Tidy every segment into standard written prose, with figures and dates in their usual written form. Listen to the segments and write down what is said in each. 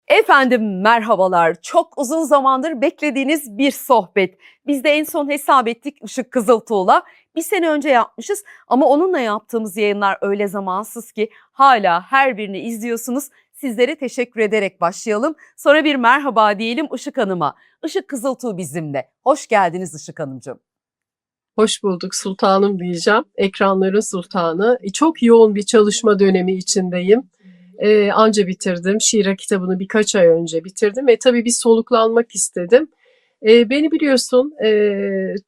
Efendim merhabalar. Çok uzun zamandır beklediğiniz bir sohbet. Biz de en son hesap ettik Işık Kızıltuğ'la. Bir sene önce yapmışız ama onunla yaptığımız yayınlar öyle zamansız ki hala her birini izliyorsunuz. Sizlere teşekkür ederek başlayalım. Sonra bir merhaba diyelim Işık Hanım'a. Işık Kızıltuğ bizimle. Hoş geldiniz Işık Hanımcığım. Hoş bulduk sultanım diyeceğim. Ekranların sultanı. Çok yoğun bir çalışma dönemi içindeyim. Anca bitirdim. Şiira kitabını birkaç ay önce bitirdim ve tabii bir soluklanmak istedim. Beni biliyorsun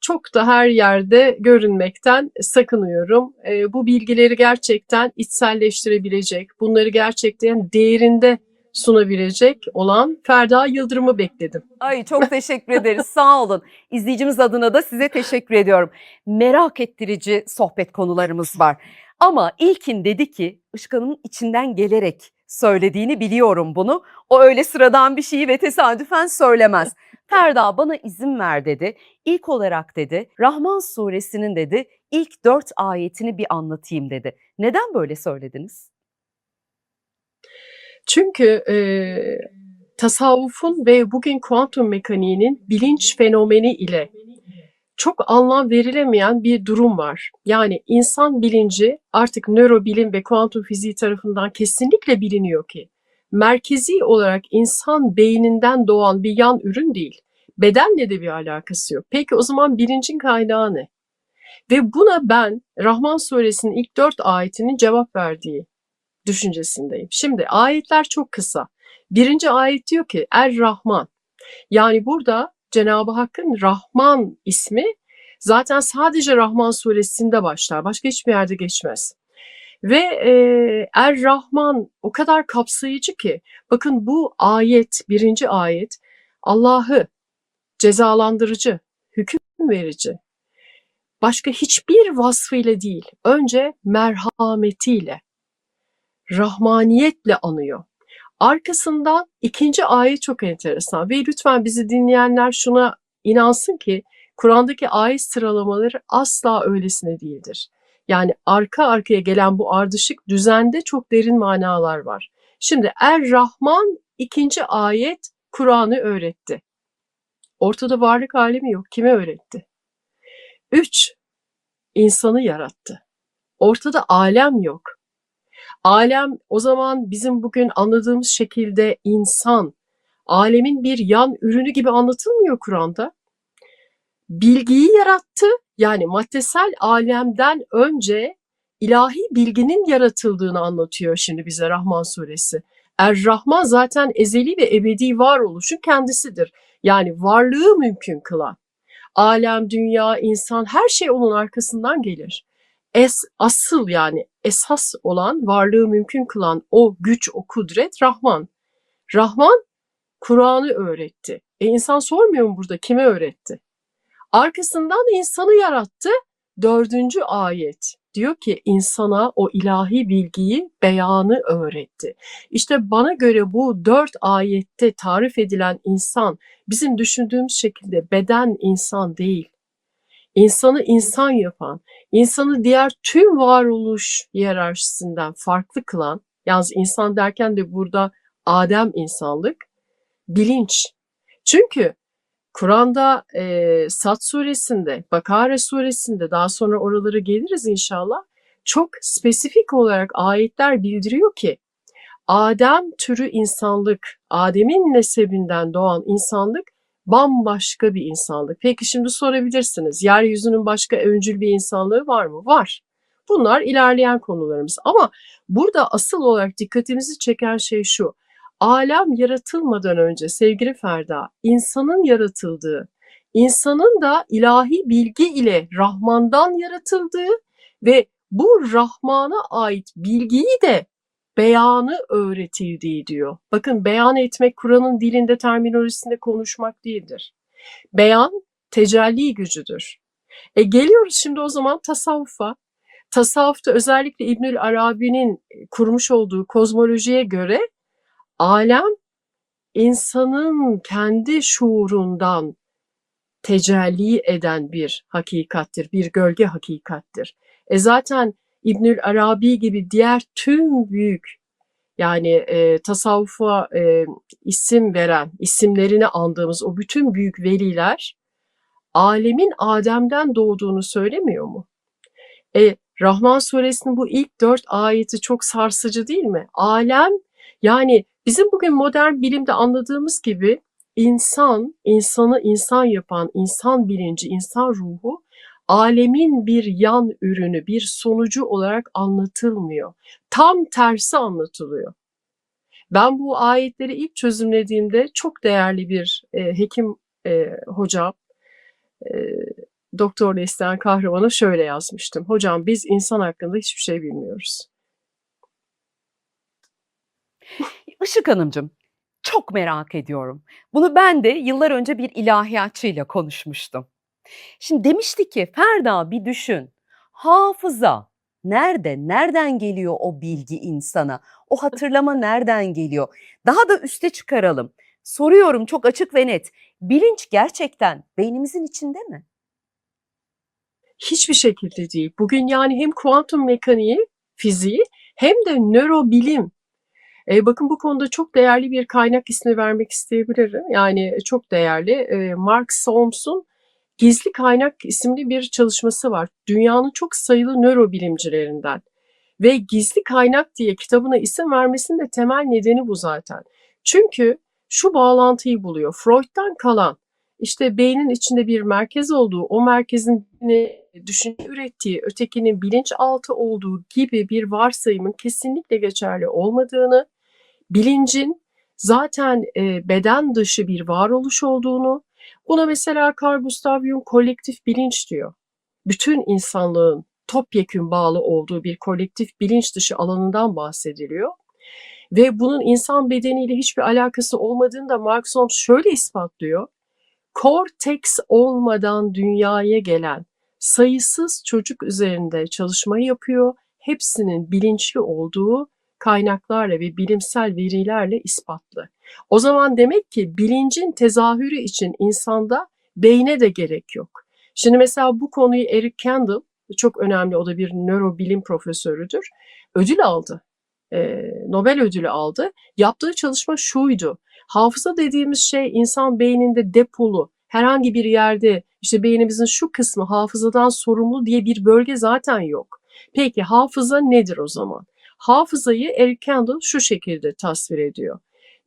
çok da her yerde görünmekten sakınıyorum. Bu bilgileri gerçekten içselleştirebilecek, bunları gerçekten değerinde sunabilecek olan Ferda Yıldırım'ı bekledim. Ay çok teşekkür ederiz. Sağ olun. İzleyicimiz adına da size teşekkür ediyorum. Merak ettirici sohbet konularımız var. Ama ilkin dedi ki Işık Hanım'ın içinden gelerek söylediğini biliyorum bunu. O öyle sıradan bir şeyi ve tesadüfen söylemez. Ferda bana izin ver dedi. İlk olarak dedi Rahman suresinin dedi ilk 4 ayetini bir anlatayım dedi. Neden böyle söylediniz? Çünkü tasavvufun ve bugün kuantum mekaniğinin bilinç fenomeni ile çok anlam verilemeyen bir durum var. Yani insan bilinci artık nörobilim ve kuantum fiziği tarafından kesinlikle biliniyor ki merkezi olarak insan beyninden doğan bir yan ürün değil. Bedenle de bir alakası yok. Peki o zaman bilincin kaynağı ne? Ve buna ben Rahman suresinin ilk 4 ayetinin cevap verdiği düşüncesindeyim. Şimdi ayetler çok kısa. Birinci ayet diyor ki Er-Rahman. Yani burada Cenab-ı Hakk'ın Rahman ismi zaten sadece Rahman suresinde başlar. Başka hiçbir yerde geçmez. Ve Er-Rahman o kadar kapsayıcı ki bakın bu ayet, birinci ayet Allah'ı cezalandırıcı, hüküm verici, başka hiçbir vasfıyla değil, önce merhametiyle, rahmaniyetle anıyor. Arkasından ikinci ayet çok enteresan ve lütfen bizi dinleyenler şuna inansın ki Kur'an'daki ayet sıralamaları asla öylesine değildir. Yani arka arkaya gelen bu ardışık düzende çok derin manalar var. Şimdi Er-Rahman ikinci ayet Kur'an'ı öğretti. Ortada varlık alemi yok. Kime öğretti? 3. insanı yarattı. Ortada alem yok. Alem o zaman bizim bugün anladığımız şekilde insan, alemin bir yan ürünü gibi anlatılmıyor Kur'an'da. Bilgiyi yarattı, yani maddesel alemden önce ilahi bilginin yaratıldığını anlatıyor şimdi bize Rahman suresi. Er-Rahman zaten ezeli ve ebedi varoluşun kendisidir. Yani varlığı mümkün kılan. Alem, dünya, insan her şey onun arkasından gelir. Asıl yani esas olan varlığı mümkün kılan o güç, o kudret Rahman. Rahman Kur'an'ı öğretti. İnsan sormuyor mu burada kime öğretti? Arkasından insanı yarattı. 4. ayet diyor ki insana o ilahi bilgiyi, beyanı öğretti. İşte bana göre bu 4 ayette tarif edilen insan bizim düşündüğümüz şekilde beden insan değil. İnsanı insan yapan, insanı diğer tüm varoluş hiyerarşisinden farklı kılan, yalnız insan derken de burada Adem insanlık, bilinç. Çünkü Kur'an'da Sad suresinde, Bakara suresinde daha sonra oralara geliriz inşallah. Çok spesifik olarak ayetler bildiriyor ki Adem türü insanlık, Adem'in nesebinden doğan insanlık bambaşka bir insanlık. Peki şimdi sorabilirsiniz, yeryüzünün başka öncül bir insanlığı var mı? Var. Bunlar ilerleyen konularımız ama burada asıl olarak dikkatimizi çeken şey şu. Alem yaratılmadan önce sevgili Ferda, insanın yaratıldığı, insanın da ilahi bilgi ile Rahman'dan yaratıldığı ve bu Rahman'a ait bilgiyi de beyanı öğretildiği diyor. Bakın beyan etmek Kur'an'ın dilinde terminolojisinde konuşmak değildir. Beyan tecelli gücüdür. Geliyoruz şimdi o zaman tasavvufa. Tasavvufta özellikle İbnül Arabi'nin kurmuş olduğu kozmolojiye göre alem insanın kendi şuurundan tecelli eden bir hakikattir, bir gölge hakikattir. Zaten İbnül Arabi gibi diğer tüm büyük Yani tasavvufa isim veren, isimlerini andığımız o bütün büyük veliler alemin Adem'den doğduğunu söylemiyor mu? Rahman suresinin bu ilk 4 ayeti çok sarsıcı değil mi? Alem, yani bizim bugün modern bilimde anladığımız gibi insan, insanı insan yapan insan bilinci, insan ruhu alemin bir yan ürünü, bir sonucu olarak anlatılmıyor. Tam tersi anlatılıyor. Ben bu ayetleri ilk çözümlediğimde çok değerli bir hekim hocam, e, Doktor Neslihan Kahraman'a şöyle yazmıştım. Hocam biz insan hakkında hiçbir şey bilmiyoruz. Işık Hanımcığım, çok merak ediyorum. Bunu ben de yıllar önce bir ilahiyatçıyla konuşmuştum. Şimdi demişti ki Ferda bir düşün. Hafıza nerede? Nereden geliyor o bilgi insana? O hatırlama nereden geliyor? Daha da üste çıkaralım. Soruyorum çok açık ve net. Bilinç gerçekten beynimizin içinde mi? Hiçbir şekilde değil. Bugün yani hem kuantum mekaniği, fiziği hem de nörobilim. Bakın bu konuda çok değerli bir kaynak ismi vermek isteyebilirim. Yani çok değerli. Mark Solms'un Gizli Kaynak isimli bir çalışması var. Dünyanın çok sayılı nörobilimcilerinden. Ve Gizli Kaynak diye kitabına isim vermesinin de temel nedeni bu zaten. Çünkü şu bağlantıyı buluyor. Freud'dan kalan, işte beynin içinde bir merkez olduğu, o merkezin düşünce ürettiği, ötekinin bilinçaltı olduğu gibi bir varsayımın kesinlikle geçerli olmadığını, bilincin zaten beden dışı bir varoluş olduğunu, buna mesela Carl Gustav Jung kolektif bilinç diyor. Bütün insanlığın topyekün bağlı olduğu bir kolektif bilinç dışı alanından bahsediliyor. Ve bunun insan bedeniyle hiçbir alakası olmadığını da Marx Holmes şöyle ispatlıyor. Korteks olmadan dünyaya gelen sayısız çocuk üzerinde çalışma yapıyor. Hepsinin bilinçli olduğu kaynaklarla ve bilimsel verilerle ispatlı. O zaman demek ki bilincin tezahürü için insanda beyne de gerek yok. Şimdi mesela bu konuyu Eric Kandel, çok önemli, o da bir nörobilim profesörüdür, ödül aldı. Nobel ödülü aldı. Yaptığı çalışma şuydu. Hafıza dediğimiz şey insan beyninde depolu, herhangi bir yerde işte beynimizin şu kısmı hafızadan sorumlu diye bir bölge zaten yok. Peki hafıza nedir o zaman? Hafızayı Eric Kandel şu şekilde tasvir ediyor.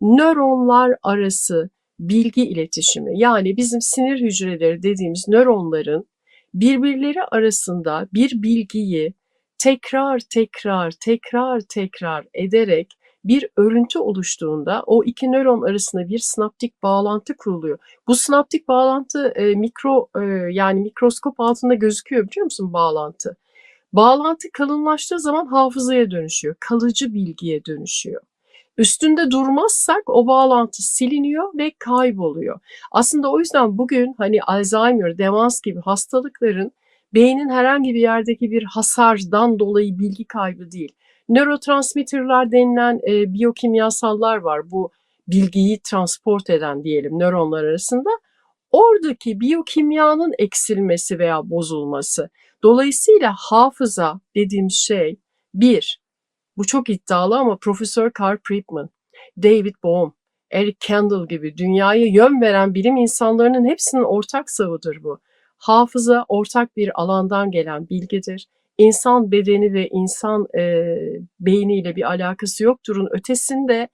Nöronlar arası bilgi iletişimi, yani bizim sinir hücreleri dediğimiz nöronların birbirleri arasında bir bilgiyi tekrar ederek bir örüntü oluştuğunda o iki nöron arasında bir sinaptik bağlantı kuruluyor. Bu sinaptik bağlantı yani mikroskop altında gözüküyor, biliyor musun bağlantı? Bağlantı kalınlaştığı zaman hafızaya dönüşüyor, kalıcı bilgiye dönüşüyor. Üstünde durmazsak o bağlantı siliniyor ve kayboluyor. Aslında o yüzden bugün hani Alzheimer, demans gibi hastalıkların beynin herhangi bir yerdeki bir hasardan dolayı bilgi kaybı değil. Nörotransmitterler denilen biyokimyasallar var. Bu bilgiyi transport eden diyelim nöronlar arasında. Oradaki biyokimyanın eksilmesi veya bozulması. Dolayısıyla hafıza dediğim şey bir, bu çok iddialı ama Profesör Carl Friedman, David Bohm, Eric Kandel gibi dünyaya yön veren bilim insanlarının hepsinin ortak savıdır bu. Hafıza ortak bir alandan gelen bilgidir. İnsan bedeni ve insan beyniyle bir alakası yokturun ötesinde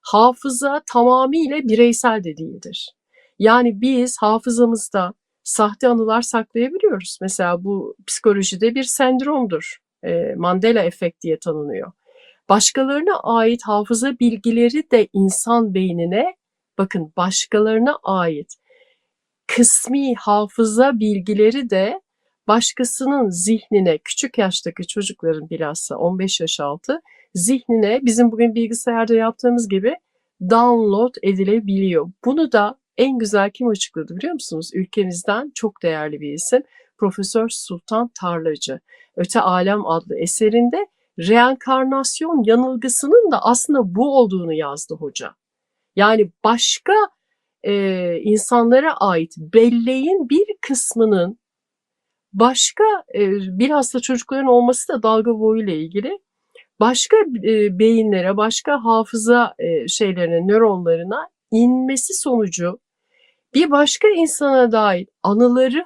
hafıza tamamıyla bireysel de değildir. Yani biz hafızamızda sahte anılar saklayabiliyoruz. Mesela bu psikolojide bir sendromdur. Mandela efekt diye tanınıyor. Başkalarına ait hafıza bilgileri de insan beynine, bakın başkalarına ait kısmi hafıza bilgileri de başkasının zihnine, küçük yaştaki çocukların bilhassa 15 yaş altı zihnine bizim bugün bilgisayarda yaptığımız gibi download edilebiliyor. Bunu da en güzel kim açıkladı biliyor musunuz? Ülkemizden çok değerli bir isim. Profesör Sultan Tarlacı. Öte Alem adlı eserinde reenkarnasyon yanılgısının da aslında bu olduğunu yazdı hoca. Yani başka insanlara ait belleğin bir kısmının başka bilhassa çocukların olması da dalga boyuyla ilgili. başka beyinlere, başka hafıza şeylerine, nöronlarına inmesi sonucu bir başka insana dair anıları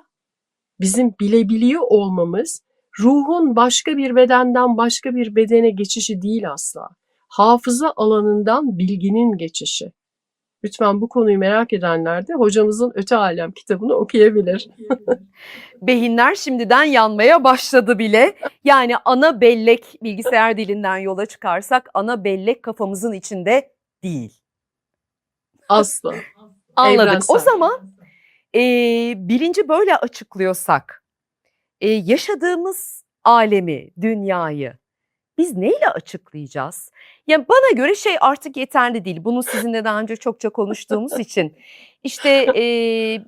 bizim bilebiliyor olmamız, ruhun başka bir bedenden başka bir bedene geçişi değil asla. Hafıza alanından bilginin geçişi. Lütfen bu konuyu merak edenler de hocamızın Öte Alem kitabını okuyabilir. Beyinler şimdiden yanmaya başladı bile. Yani ana bellek, bilgisayar dilinden yola çıkarsak ana bellek kafamızın içinde değil. Asla. Anladık. Evrensel. O zaman bilinci böyle açıklıyorsak, yaşadığımız alemi, dünyayı biz neyle açıklayacağız? Ya bana göre şey artık yeterli değil. Bunu sizinle daha önce çokça konuştuğumuz için. İşte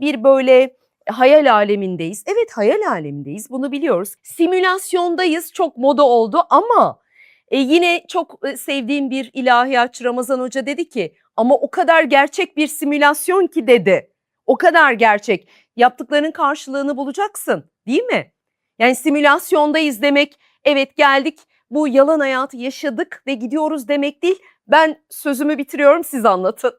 bir böyle hayal alemindeyiz. Evet, hayal alemindeyiz. Bunu biliyoruz. Simülasyondayız. Çok moda oldu ama yine çok sevdiğim bir ilahiyatçı Ramazan Hoca dedi ki ama o kadar gerçek bir simülasyon ki dedi. O kadar gerçek. Yaptıklarının karşılığını bulacaksın, değil mi? Yani simülasyondayız demek, evet geldik, bu yalan hayatı yaşadık ve gidiyoruz demek değil. Ben sözümü bitiriyorum, siz anlatın.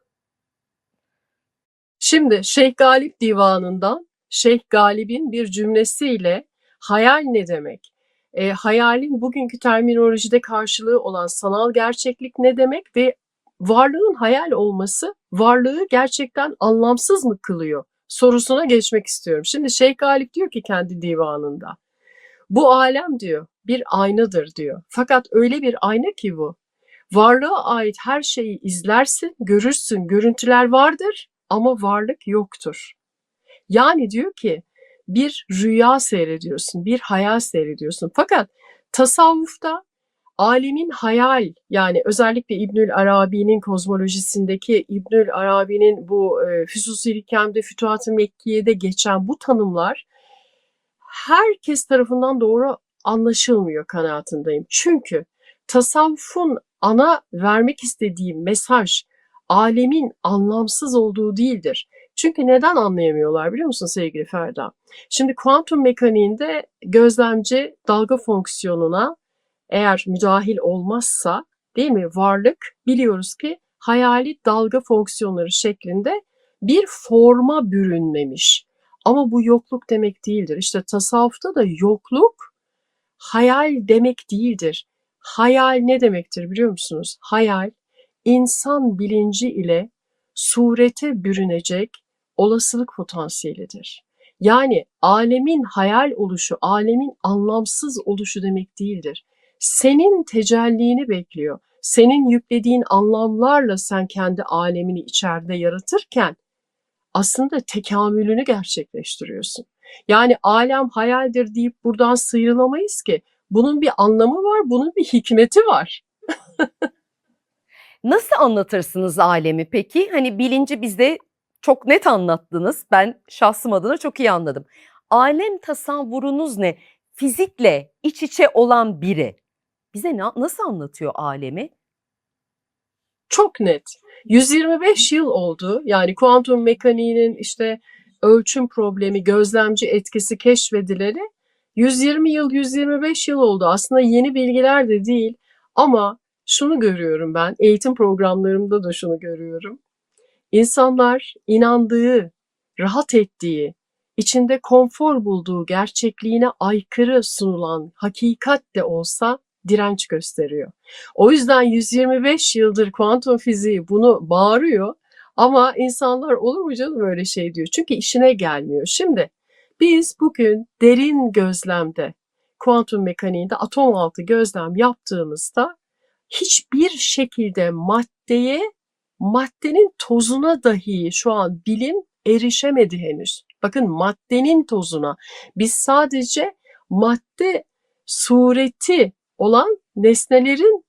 Şimdi Şeyh Galip Divanı'ndan Şeyh Galip'in bir cümlesiyle hayal ne demek? Hayalin bugünkü terminolojide karşılığı olan sanal gerçeklik ne demek ve varlığın hayal olması varlığı gerçekten anlamsız mı kılıyor sorusuna geçmek istiyorum. Şimdi Şeyh Galip diyor ki kendi divanında, bu alem diyor bir aynadır diyor. Fakat öyle bir ayna ki bu. Varlığa ait her şeyi izlersin, görürsün, görüntüler vardır ama varlık yoktur. Yani diyor ki bir rüya seyrediyorsun, bir hayal seyrediyorsun. Fakat tasavvufta alemin hayal, yani özellikle İbnül Arabi'nin kozmolojisindeki İbnül Arabi'nin bu Füsus-i Hikem'de, Fütuhat-ı Mekkiye'de geçen bu tanımlar herkes tarafından doğru anlaşılmıyor kanaatindeyim. Çünkü tasavvufun ana vermek istediği mesaj alemin anlamsız olduğu değildir. Çünkü neden anlayamıyorlar biliyor musun sevgili Ferda? Şimdi kuantum mekaniğinde gözlemci dalga fonksiyonuna eğer müdahil olmazsa, değil mi, varlık biliyoruz ki hayali dalga fonksiyonları şeklinde bir forma bürünmemiş. Ama bu yokluk demek değildir. İşte tasavvufta da yokluk hayal demek değildir. Hayal ne demektir biliyor musunuz? Hayal, insan bilinci ile surete bürünecek olasılık potansiyelidir. Yani alemin hayal oluşu, alemin anlamsız oluşu demek değildir. Senin tecellini bekliyor. Senin yüklediğin anlamlarla sen kendi alemini içeride yaratırken aslında tekamülünü gerçekleştiriyorsun. Yani alem hayaldir deyip buradan sıyrılamayız ki. Bunun bir anlamı var, bunun bir hikmeti var. Nasıl anlatırsınız alemi peki? Hani bilinci bize çok net anlattınız. Ben şahsım adına çok iyi anladım. Alem tasavvurunuz ne? Fizikle iç içe olan biri bize nasıl anlatıyor alemi? Çok net. 125 yıl oldu. Yani kuantum mekaniğinin işte ölçüm problemi, gözlemci etkisi keşfedileli 120 yıl, 125 yıl oldu. Aslında yeni bilgiler de değil ama şunu görüyorum ben, eğitim programlarımda da şunu görüyorum. İnsanlar inandığı, rahat ettiği, içinde konfor bulduğu gerçekliğine aykırı sunulan hakikat de olsa direnç gösteriyor. O yüzden 125 yıldır kuantum fiziği bunu bağırıyor ama insanlar olur mu canım öyle şey diyor. Çünkü işine gelmiyor. Şimdi biz bugün derin gözlemde, kuantum mekaniğinde atom altı gözlem yaptığımızda hiçbir şekilde maddenin tozuna dahi şu an bilim erişemedi henüz. Bakın maddenin tozuna. Biz sadece madde sureti olan nesnelerin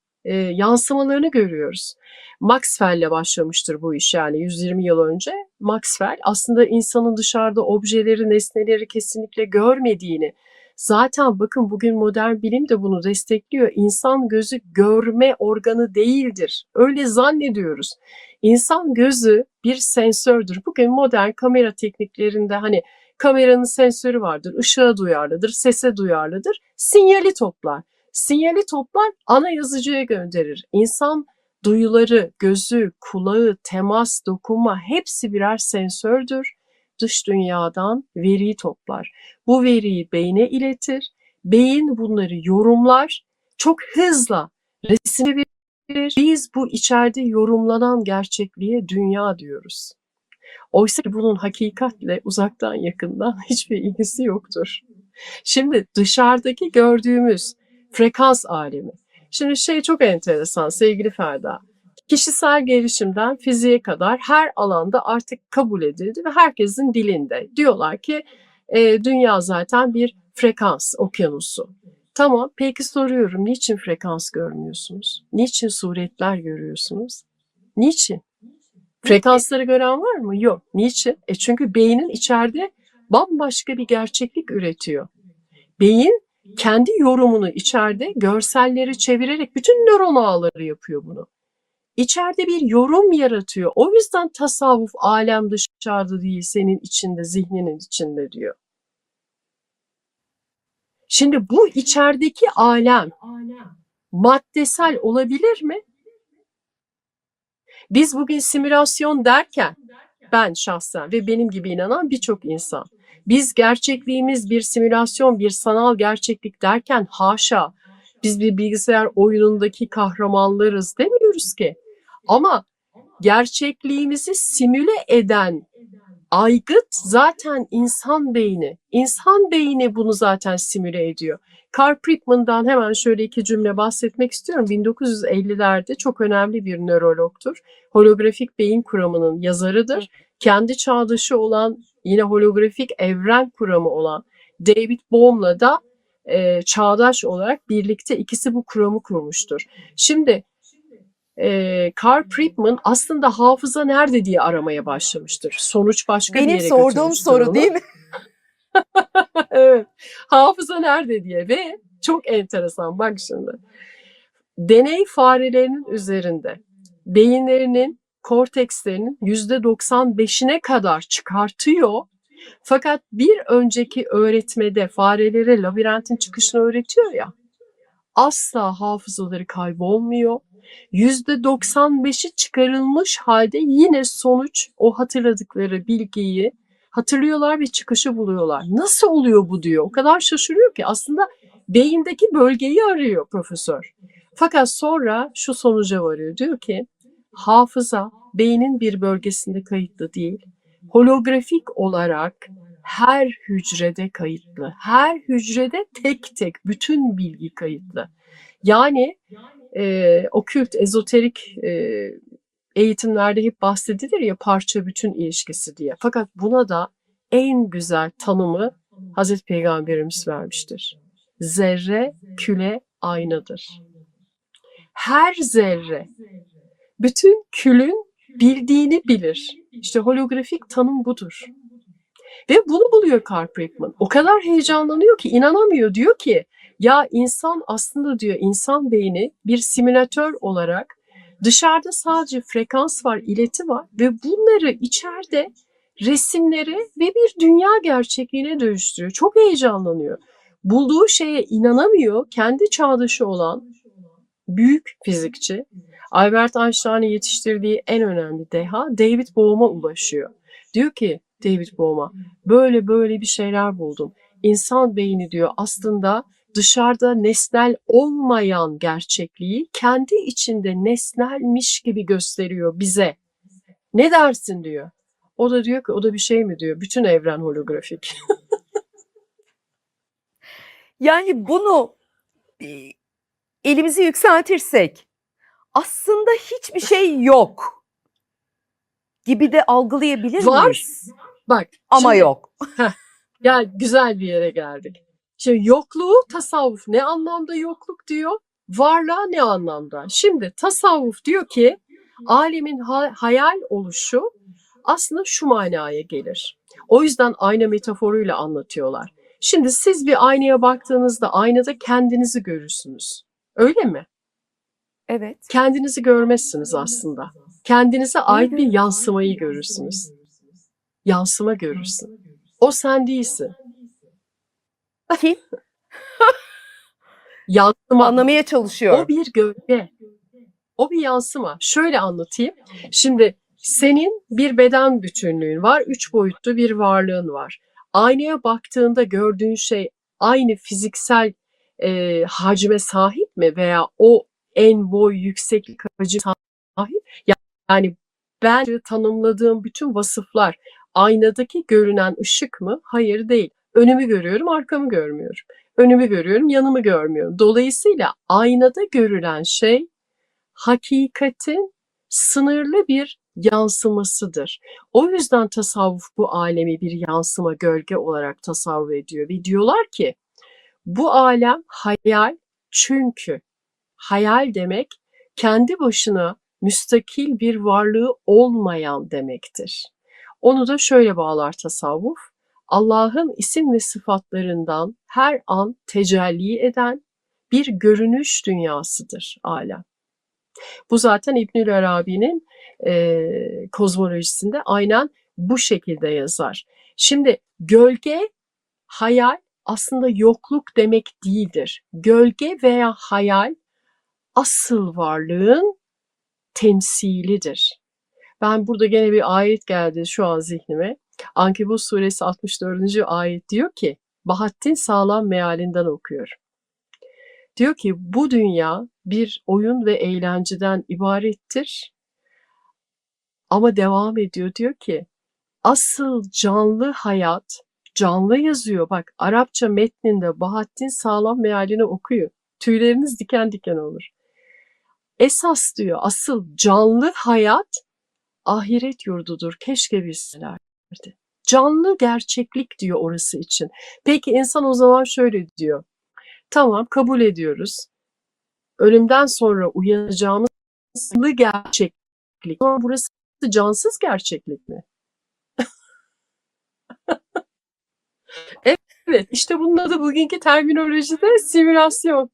yansımalarını görüyoruz. Maxwell'le başlamıştır bu iş, yani 120 yıl önce. Maxwell aslında insanın dışarıda objeleri, nesneleri kesinlikle görmediğini, zaten bakın bugün modern bilim de bunu destekliyor. İnsan gözü görme organı değildir. Öyle zannediyoruz. İnsan gözü bir sensördür. Bugün modern kamera tekniklerinde hani kameranın sensörü vardır, ışığa duyarlıdır, sese duyarlıdır, sinyali toplar. Sinyali toplar, ana yazıcıya gönderir. İnsan duyuları, gözü, kulağı, temas, dokunma hepsi birer sensördür. Dış dünyadan veriyi toplar. Bu veriyi beyne iletir. Beyin bunları yorumlar. Çok hızla resmi verir. Biz bu içeride yorumlanan gerçekliğe dünya diyoruz. Oysa ki bunun hakikatle uzaktan yakından hiçbir ilgisi yoktur. Şimdi dışarıdaki gördüğümüz frekans alemi. Şimdi şey çok enteresan sevgili Ferda. Kişisel gelişimden fiziğe kadar her alanda artık kabul edildi ve herkesin dilinde. Diyorlar ki dünya zaten bir frekans okyanusu. Tamam, peki soruyorum, niçin frekans görmüyorsunuz? Niçin suretler görüyorsunuz? Niçin? Frekansları gören var mı? Yok. Niçin? Çünkü beynin içeride bambaşka bir gerçeklik üretiyor. Beyin kendi yorumunu içeride görselleri çevirerek bütün nöron ağları yapıyor bunu. İçeride bir yorum yaratıyor. O yüzden tasavvuf alem dışarıda değil, senin içinde, zihninin içinde diyor. Şimdi bu içerideki alem maddesel olabilir mi? Biz bugün simülasyon derken ben şahsen ve benim gibi inanan birçok insan, biz gerçekliğimiz bir simülasyon, bir sanal gerçeklik derken haşa, biz bir bilgisayar oyunundaki kahramanlarız demiyoruz ki. Ama gerçekliğimizi simüle eden aygıt zaten insan beyni. İnsan beyni bunu zaten simüle ediyor. Carl Friedman'dan hemen şöyle iki cümle bahsetmek istiyorum. 1950'lerde çok önemli bir nörologtur. Holografik beyin kuramının yazarıdır. Kendi çağdaşı olan, yine holografik evren kuramı olan David Bohm'la da çağdaş olarak birlikte ikisi bu kuramı kurmuştur. Şimdi Carl Friedman aslında hafıza nerede diye aramaya başlamıştır. Sonuç başka bir Benim yere sorduğum götürmüştür soru onu. değil mi? Evet. Hafıza nerede diye ve çok enteresan bak şimdi. Deney farelerinin üzerinde beyinlerinin kortekslerinin %95'ine kadar çıkartıyor. Fakat bir önceki öğretmede farelere labirentin çıkışını öğretiyor ya, asla hafızaları kaybolmuyor. %95'i çıkarılmış halde yine sonuç o hatırladıkları bilgiyi hatırlıyorlar ve çıkışı buluyorlar. Nasıl oluyor bu diyor. O kadar şaşırıyor ki aslında beyindeki bölgeyi arıyor profesör. Fakat sonra şu sonuca varıyor. Diyor ki hafıza beynin bir bölgesinde kayıtlı değil. Holografik olarak her hücrede kayıtlı. Her hücrede tek tek bütün bilgi kayıtlı. Yani okült, ezoterik eğitimlerde hep bahsedilir ya parça bütün ilişkisi diye. Fakat buna da en güzel tanımı Hazreti Peygamberimiz vermiştir. Zerre küle aynadır. Her zerre bütün külün bildiğini bilir. İşte holografik tanım budur. Ve bunu buluyor Carl Friedman. O kadar heyecanlanıyor ki inanamıyor. Diyor ki ya insan aslında diyor insan beyni bir simülatör olarak dışarıda sadece frekans var, ileti var ve bunları içeride resimlere ve bir dünya gerçekliğine dönüştürüyor. Çok heyecanlanıyor. Bulduğu şeye inanamıyor. Kendi çağdaşı olan büyük fizikçi, Albert Einstein'ı yetiştirdiği en önemli deha David Bohm'a ulaşıyor. Diyor ki David Bohm'a böyle bir şeyler buldum. İnsan beyni diyor aslında dışarıda nesnel olmayan gerçekliği kendi içinde nesnelmiş gibi gösteriyor bize. Ne dersin diyor. O da diyor ki o da bir şey mi diyor. Bütün evren holografik. Yani bunu elimizi yükseltirsek aslında hiçbir şey yok gibi de algılayabilir Var. miyiz? Bak. Ama şimdi, yok. Ya güzel bir yere geldik. Şimdi yokluğu tasavvuf ne anlamda yokluk diyor, varlığa ne anlamda? Şimdi tasavvuf diyor ki alemin hayal oluşu aslında şu manaya gelir. O yüzden ayna metaforuyla anlatıyorlar. Şimdi siz bir aynaya baktığınızda aynada kendinizi görürsünüz. Öyle mi? Evet. Kendinizi görmezsiniz aslında. Kendinize ait bir yansımayı görürsünüz. Yansıma görürsün. O sen değilsin. Kim? yansıma. Anlamaya O çalışıyorum. bir gölge. O bir yansıma. Şöyle anlatayım. Şimdi senin bir beden bütünlüğün var. 3 boyutlu bir varlığın var. Aynaya baktığında gördüğün şey aynı fiziksel hacme sahip mi? Veya o en boy, yükseklik hacim sahip? Yani ben tanımladığım bütün vasıflar aynadaki görünen ışık mı? Hayır, değil. Önümü görüyorum, arkamı görmüyorum. Önümü görüyorum, yanımı görmüyorum. Dolayısıyla aynada görülen şey hakikatin sınırlı bir yansımasıdır. O yüzden tasavvuf bu alemi bir yansıma, gölge olarak tasavvur ediyor ve diyorlar ki bu alem hayal, çünkü hayal demek kendi başına müstakil bir varlığı olmayan demektir. Onu da şöyle bağlar tasavvuf: Allah'ın isim ve sıfatlarından her an tecelli eden bir görünüş dünyasıdır alem. Bu zaten İbnül Arabi'nin kozmolojisinde aynen bu şekilde yazar. Şimdi gölge, hayal aslında yokluk demek değildir. Gölge veya hayal asıl varlığın temsilidir. Ben burada gene bir ayet geldi şu an zihnime. Ankebut suresi 64. ayet diyor ki, Bahattin Sağlam mealinden okuyorum. Diyor ki bu dünya bir oyun ve eğlenceden ibarettir. Ama devam ediyor, diyor ki asıl canlı hayat, canlı yazıyor. Bak, Arapça metninde Bahattin Sağlam mealini okuyor. Tüyleriniz diken diken olur. Esas diyor, asıl canlı hayat ahiret yurdudur. Keşke bilselerdi. Canlı gerçeklik diyor orası için. Peki insan o zaman şöyle diyor. Tamam, kabul ediyoruz. Ölümden sonra uyanacağımız canlı gerçeklik. Ama burası cansız gerçeklik mi? Evet, işte bunun adı bugünkü terminolojide simülasyon.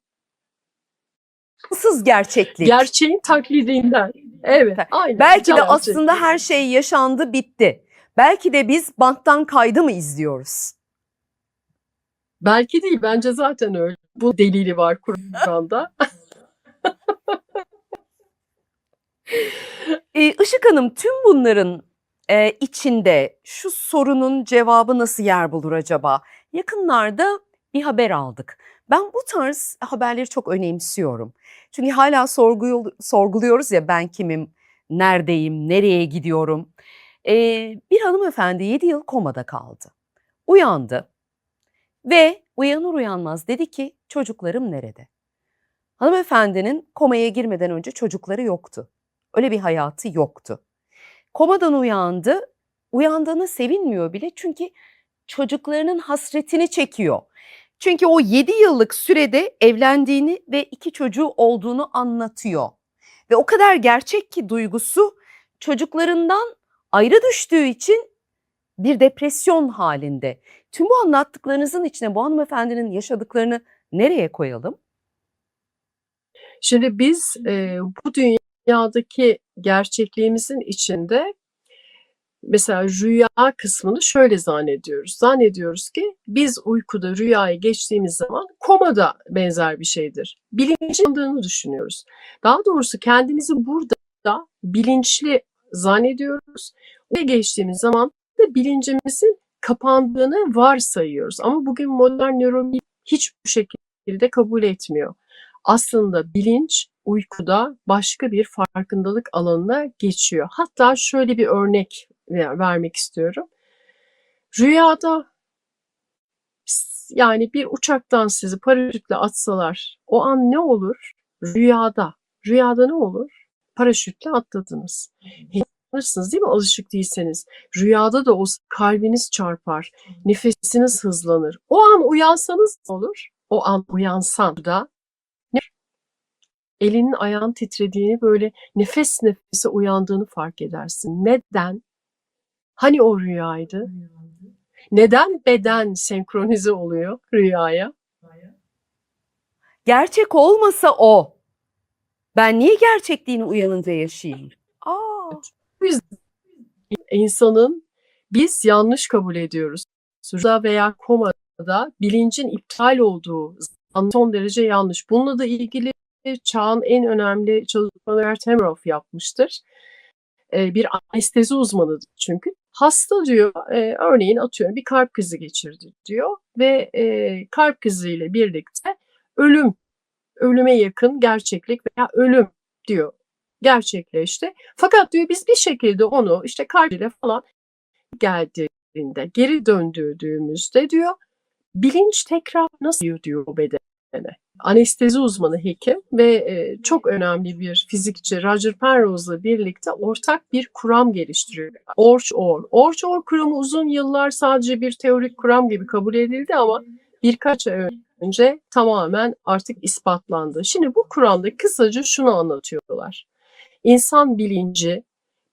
Cansız gerçeklik. Gerçeğin taklidinden. Evet, aynen. Belki de gerçeklik. aslında her şey yaşandı, bitti. Belki de biz banttan kaydı mı izliyoruz? Belki değil, bence zaten öyle. Bu delili var Kur'an'da. Işık Hanım, tüm bunların içinde şu sorunun cevabı nasıl yer bulur acaba? Yakınlarda bir haber aldık. Ben bu tarz haberleri çok önemsiyorum. Çünkü hala sorguluyoruz ya, ben kimim, neredeyim, nereye gidiyorum? Bir hanımefendi 7 yıl komada kaldı. Uyandı ve uyanır uyanmaz dedi ki çocuklarım nerede? Hanımefendinin komaya girmeden önce çocukları yoktu. Öyle bir hayatı yoktu. Komadan uyandı. Uyandığını sevinmiyor bile, çünkü çocuklarının hasretini çekiyor. Çünkü o 7 yıllık sürede evlendiğini ve 2 çocuğu olduğunu anlatıyor. Ve o kadar gerçek ki duygusu, çocuklarından ayrı düştüğü için bir depresyon halinde. Tüm bu anlattıklarınızın içine bu hanımefendinin yaşadıklarını nereye koyalım? Şimdi biz bu dünyadaki gerçekliğimizin içinde mesela rüya kısmını şöyle zannediyoruz. Zannediyoruz ki biz uykuda rüyaya geçtiğimiz zaman komada benzer bir şeydir. Bilinçli düşünüyoruz. Daha doğrusu kendimizi burada bilinçli zannediyoruz. Oraya geçtiğimiz zaman da bilincimizin kapandığını varsayıyoruz. Ama bugün modern nörobilim hiç bu şekilde kabul etmiyor. Aslında bilinç uykuda başka bir farkındalık alanına geçiyor. Hatta şöyle bir örnek vermek istiyorum. Rüyada, yani bir uçaktan sizi paraşütle atsalar o an ne olur? Rüyada ne olur? Paraşütle atladınız. Heyecanlanırsınız değil mi? Alışık değilseniz. Rüyada da o kalbiniz çarpar, nefesiniz hızlanır. O an uyansanız ne olur? O an uyansan da elinin ayağın titrediğini, böyle nefes nefese uyandığını fark edersin. Neden? Hani o rüyaydı? Neden beden senkronize oluyor rüyaya? Gerçek olmasa o, ben niye gerçekliğini uyanınca yaşayayım? Bu yüzden insanın, biz yanlış kabul ediyoruz. Rüya veya komada bilincin iptal olduğu son derece yanlış. Bununla da ilgili çağın en önemli çalışmaları Temerov yapmıştır. Bir anestezi uzmanıdır çünkü. Hasta diyor, örneğin atıyorum bir kalp krizi geçirdi diyor ve kalp kriziyle birlikte ölüme yakın gerçeklik veya ölüm diyor gerçekleşti. Fakat diyor biz bir şekilde onu işte kalp ile falan geldiğinde, geri döndürdüğümüzde diyor bilinç tekrar nasıl geliyor diyor o bedene. Anestezi uzmanı hekim ve çok önemli bir fizikçi Roger Penrose'la birlikte ortak bir kuram geliştiriyor. Orch-Or. Orch-Or kuramı uzun yıllar sadece bir teorik kuram gibi kabul edildi ama birkaç ay önce tamamen artık ispatlandı. Şimdi bu kuramda kısaca şunu anlatıyorlar. İnsan bilinci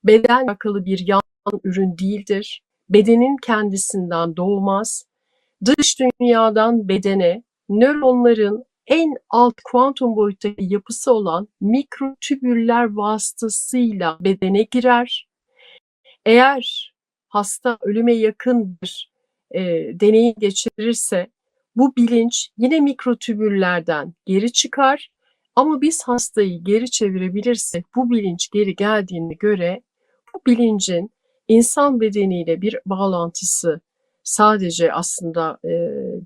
bedenle alakalı bir yan ürün değildir. Bedenin kendisinden doğmaz. Dış dünyadan bedene, nöronların en alt kuantum boyuttaki yapısı olan mikrotübüller vasıtasıyla bedene girer. Eğer hasta ölüme yakın bir deneyim geçirirse bu bilinç yine mikrotübüllerden geri çıkar. Ama biz hastayı geri çevirebilirsek bu bilinç geri geldiğine göre bu bilincin insan bedeniyle bir bağlantısı sadece aslında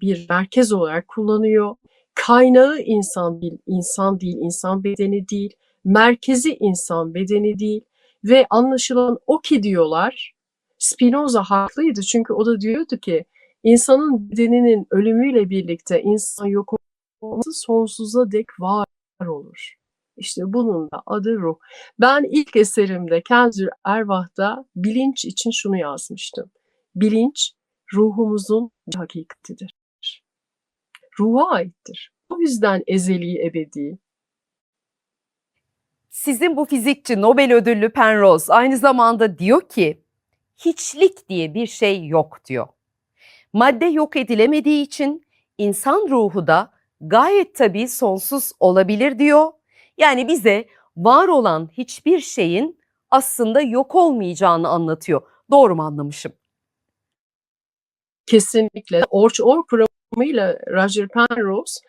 bir merkez olarak kullanıyor. Kaynağı insan değil, insan bedeni değil. Merkezi insan bedeni değil. Ve anlaşılan o ki diyorlar, Spinoza haklıydı çünkü o da diyordu ki insanın bedeninin ölümüyle birlikte insan yok olması sonsuza dek var olur. İşte bunun da adı ruh. Ben ilk eserimde Kenzür Ervah'ta bilinç için şunu yazmıştım. Bilinç ruhumuzun hakikatidir. Ruha aittir. O yüzden ezeli ebedi. Sizin bu fizikçi Nobel ödüllü Penrose aynı zamanda diyor ki hiçlik diye bir şey yok diyor. Madde yok edilemediği için insan ruhu da gayet tabii sonsuz olabilir diyor. Yani bize var olan hiçbir şeyin aslında yok olmayacağını anlatıyor. Doğru mu anlamışım? Kesinlikle. Orch-Or kuramıyla Roger Penrose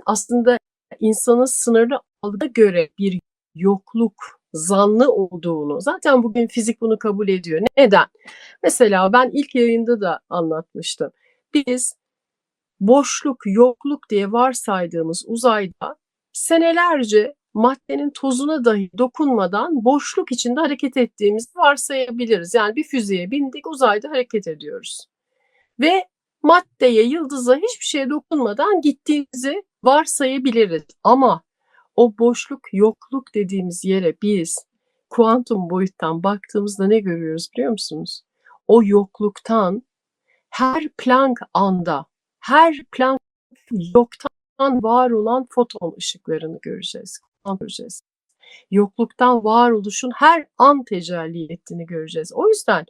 aslında insanın sınırlı algıda göre bir yokluk zanlı olduğunu, zaten bugün fizik bunu kabul ediyor. Neden? Mesela ben ilk yayında da anlatmıştım. Biz boşluk, yokluk diye varsaydığımız uzayda senelerce maddenin tozuna dahi dokunmadan boşluk içinde hareket ettiğimizi varsayabiliriz. Yani bir füzeye bindik, uzayda hareket ediyoruz. Ve maddeye, yıldıza hiçbir şeye dokunmadan gittiğimizi varsayabiliriz. Ama o boşluk, yokluk dediğimiz yere biz kuantum boyuttan baktığımızda ne görüyoruz biliyor musunuz? O yokluktan her Planck anda, her Planck yoktan var olan foton ışıklarını göreceğiz. Göreceğiz. Yokluktan varoluşun her an tecelli ettiğini göreceğiz. O yüzden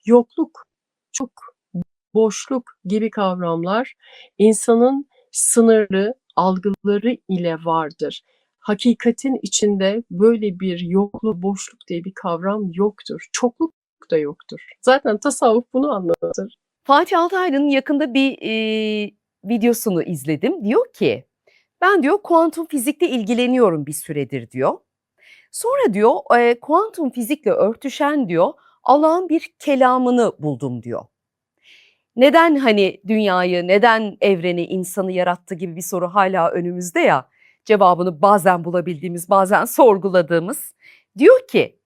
yokluk, çok boşluk gibi kavramlar insanın sınırlı algıları ile vardır. Hakikatin içinde böyle bir yokluk, boşluk diye bir kavram yoktur. Çokluk da yoktur. Zaten tasavvuf bunu anlatır. Fatih Altaylı'nın yakında bir videosunu izledim. Diyor ki ben diyor kuantum fizikle ilgileniyorum bir süredir diyor. Sonra diyor kuantum fizikle örtüşen diyor Allah'ın bir kelamını buldum diyor. Neden hani dünyayı, neden evreni, insanı yarattı gibi bir soru hala önümüzde ya. Cevabını bazen bulabildiğimiz, bazen sorguladığımız. Diyor ki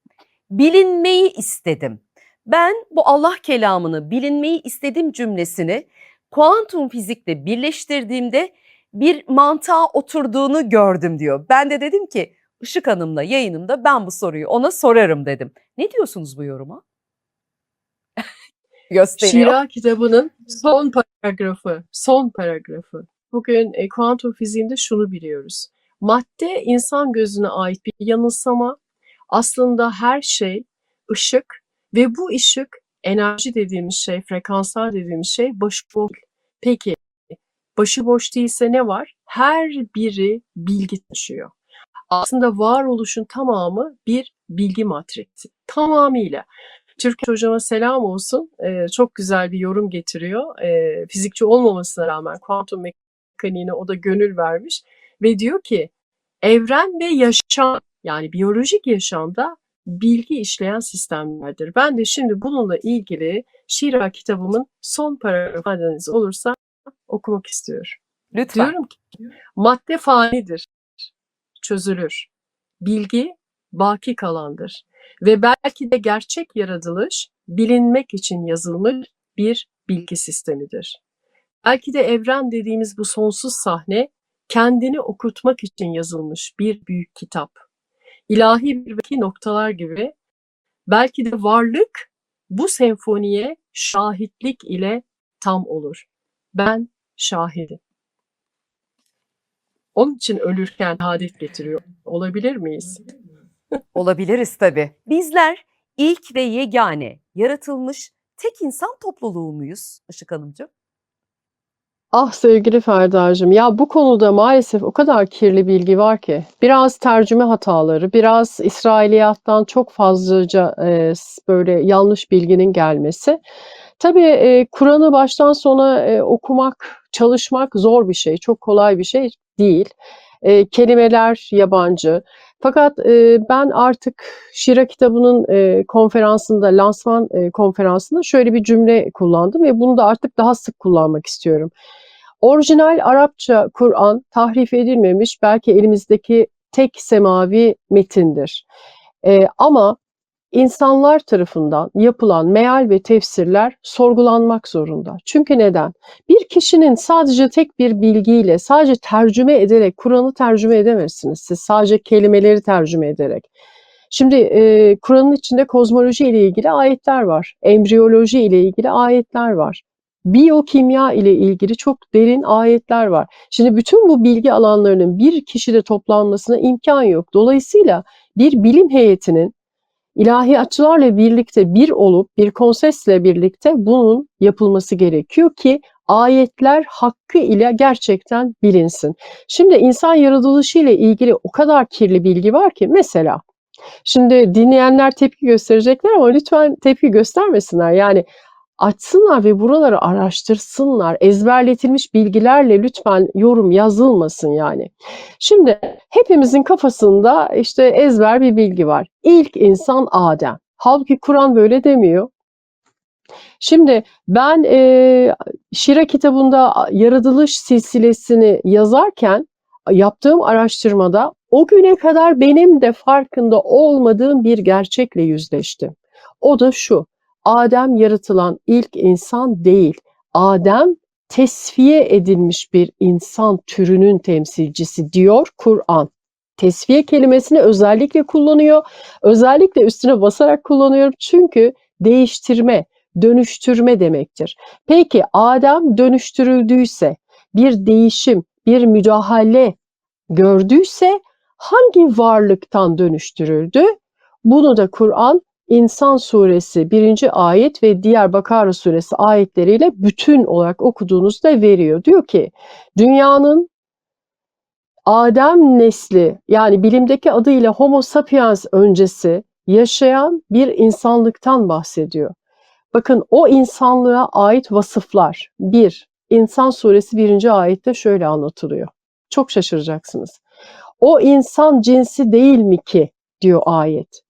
bilinmeyi istedim. Ben bu Allah kelamını bilinmeyi istedim cümlesini kuantum fizikle birleştirdiğimde bir mantığa oturduğunu gördüm diyor. Ben de dedim ki Işık Hanım'la yayınımda ben bu soruyu ona sorarım dedim. Ne diyorsunuz bu yoruma? Gösteriyor. Şira kitabının son paragrafı. Bugün kuantum fiziğinde şunu biliyoruz. Madde insan gözüne ait bir yanılsama. Aslında her şey ışık ve bu ışık enerji dediğimiz şey, frekanslar dediğimiz şey başıboş. Peki başıboş değilse ne var? Her biri bilgi taşıyor. Aslında varoluşun tamamı bir bilgi matrisi. Tamamıyla. Türkan hocama selam olsun. Çok güzel bir yorum getiriyor. Fizikçi olmamasına rağmen kuantum mekaniğine o da gönül vermiş ve diyor ki evren ve yaşam, yani biyolojik yaşamda bilgi işleyen sistemlerdir. Ben de şimdi bununla ilgili Şira kitabımın son paragrafı olursa okumak istiyorum. Lütfen. Diyorum ki madde fanidir, çözülür. Bilgi baki kalandır ve belki de gerçek yaratılış bilinmek için yazılmış bir bilgi sistemidir. Belki de evren dediğimiz bu sonsuz sahne kendini okutmak için yazılmış bir büyük kitap. İlahi bir noktalar gibi belki de varlık bu senfoniye şahitlik ile tam olur. Ben şahidim. Onun için ölürken şehadet getiriyor. Olabilir miyiz? Olabiliriz tabii. Bizler ilk ve yegane yaratılmış tek insan topluluğu muyuz Işık Hanımcığım? Ah sevgili Ferda'cığım, ya bu konuda maalesef o kadar kirli bilgi var ki. Biraz tercüme hataları, biraz İsrailiyattan çok fazlaca böyle yanlış bilginin gelmesi. Tabii Kur'an'ı baştan sona okumak, çalışmak zor bir şey, çok kolay bir şey değil. Kelimeler yabancı. Fakat ben artık Şira kitabının konferansında, lansman konferansında şöyle bir cümle kullandım ve bunu da artık daha sık kullanmak istiyorum. Orijinal Arapça Kur'an tahrif edilmemiş belki elimizdeki tek semavi metindir. Ama insanlar tarafından yapılan meal ve tefsirler sorgulanmak zorunda. Çünkü neden? Bir kişinin sadece tek bir bilgiyle, sadece tercüme ederek Kur'an'ı tercüme edemezsiniz. Siz sadece kelimeleri tercüme ederek. Şimdi Kur'an'ın içinde kozmoloji ile ilgili ayetler var. Embriyoloji ile ilgili ayetler var. Biyokimya ile ilgili çok derin ayetler var. Şimdi bütün bu bilgi alanlarının bir kişide toplanmasına imkan yok. Dolayısıyla bir bilim heyetinin ilahiyatçılarla birlikte bir olup bir konsensle birlikte bunun yapılması gerekiyor ki ayetler hakkı ile gerçekten bilinsin. Şimdi insan yaratılışı ile ilgili o kadar kirli bilgi var ki mesela şimdi dinleyenler tepki gösterecekler ama lütfen tepki göstermesinler. Yani açsınlar ve buraları araştırsınlar. Ezberletilmiş bilgilerle lütfen yorum yazılmasın yani. Şimdi hepimizin kafasında işte ezber bir bilgi var. İlk insan Adem. Halbuki Kur'an böyle demiyor. Şimdi ben Şira kitabında yaratılış silsilesini yazarken yaptığım araştırmada o güne kadar benim de farkında olmadığım bir gerçekle yüzleştim. O da şu: Adem yaratılan ilk insan değil. Adem tesfiye edilmiş bir insan türünün temsilcisi diyor Kur'an. Tesfiye kelimesini özellikle kullanıyor. Özellikle üstüne basarak kullanıyorum çünkü değiştirme, dönüştürme demektir. Peki Adem dönüştürüldüyse, bir değişim, bir müdahale gördüyse hangi varlıktan dönüştürüldü? Bunu da Kur'an İnsan suresi 1. ayet ve diğer Bakara suresi ayetleriyle bütün olarak okuduğunuzda veriyor. Diyor ki dünyanın Adem nesli, yani bilimdeki adıyla Homo sapiens öncesi yaşayan bir insanlıktan bahsediyor. Bakın o insanlığa ait vasıflar. 1. İnsan suresi 1. ayette şöyle anlatılıyor. Çok şaşıracaksınız. O insan cinsi değil mi ki diyor ayet.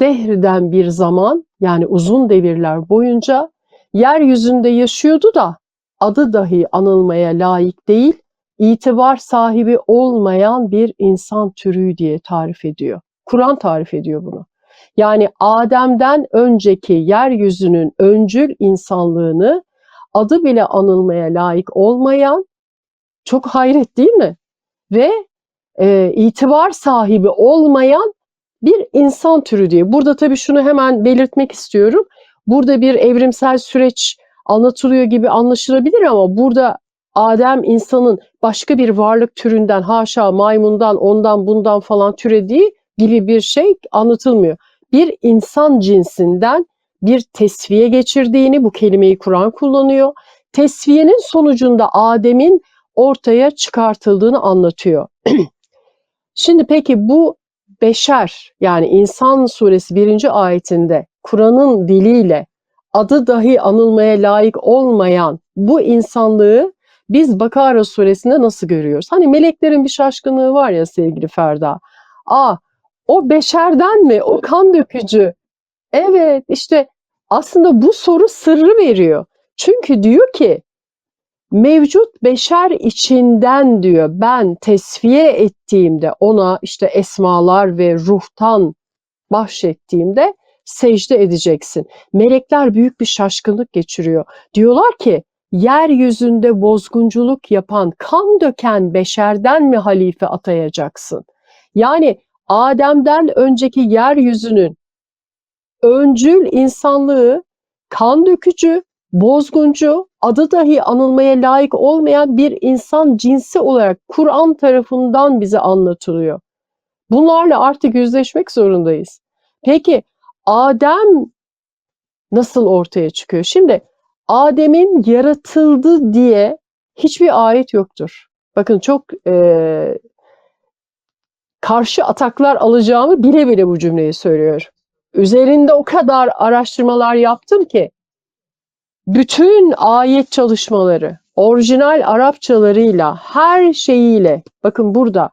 Dehrden bir zaman, yani uzun devirler boyunca yeryüzünde yaşıyordu da adı dahi anılmaya layık değil, itibar sahibi olmayan bir insan türü diye tarif ediyor. Kur'an tarif ediyor bunu. Yani Adem'den önceki yeryüzünün öncül insanlığını adı bile anılmaya layık olmayan, çok hayret değil mi? Ve itibar sahibi olmayan bir insan türü diye. Burada tabii şunu hemen belirtmek istiyorum. Burada bir evrimsel süreç anlatılıyor gibi anlaşılabilir ama burada Adem insanın başka bir varlık türünden, haşa maymundan, ondan bundan falan türediği gibi bir şey anlatılmıyor. Bir insan cinsinden bir tesviye geçirdiğini, bu kelimeyi Kur'an kullanıyor. Tesviyenin sonucunda Adem'in ortaya çıkartıldığını anlatıyor. Şimdi peki bu beşer, yani İnsan suresi 1. ayetinde Kur'an'ın diliyle adı dahi anılmaya layık olmayan bu insanlığı biz Bakara suresinde nasıl görüyoruz? Hani meleklerin bir şaşkınlığı var ya sevgili Ferda. Aa, o beşerden mi? O kan dökücü. Evet, işte aslında bu soru sırrı veriyor. Çünkü diyor ki mevcut beşer içinden diyor ben tesviye ettiğimde ona işte esmalar ve ruhtan bahşettiğimde secde edeceksin. Melekler büyük bir şaşkınlık geçiriyor. Diyorlar ki yeryüzünde bozgunculuk yapan, kan döken beşerden mi halife atayacaksın? Yani Adem'den önceki yeryüzünün öncül insanlığı kan dökücü, bozguncu, adı dahi anılmaya layık olmayan bir insan cinsi olarak Kur'an tarafından bize anlatılıyor. Bunlarla artık yüzleşmek zorundayız. Peki Adem nasıl ortaya çıkıyor? Şimdi Adem'in yaratıldı diye hiçbir ayet yoktur. Bakın çok karşı ataklar alacağımı bile bile bu cümleyi söylüyorum. Üzerinde o kadar araştırmalar yaptım ki bütün ayet çalışmaları, orijinal Arapçalarıyla, her şeyiyle, bakın burada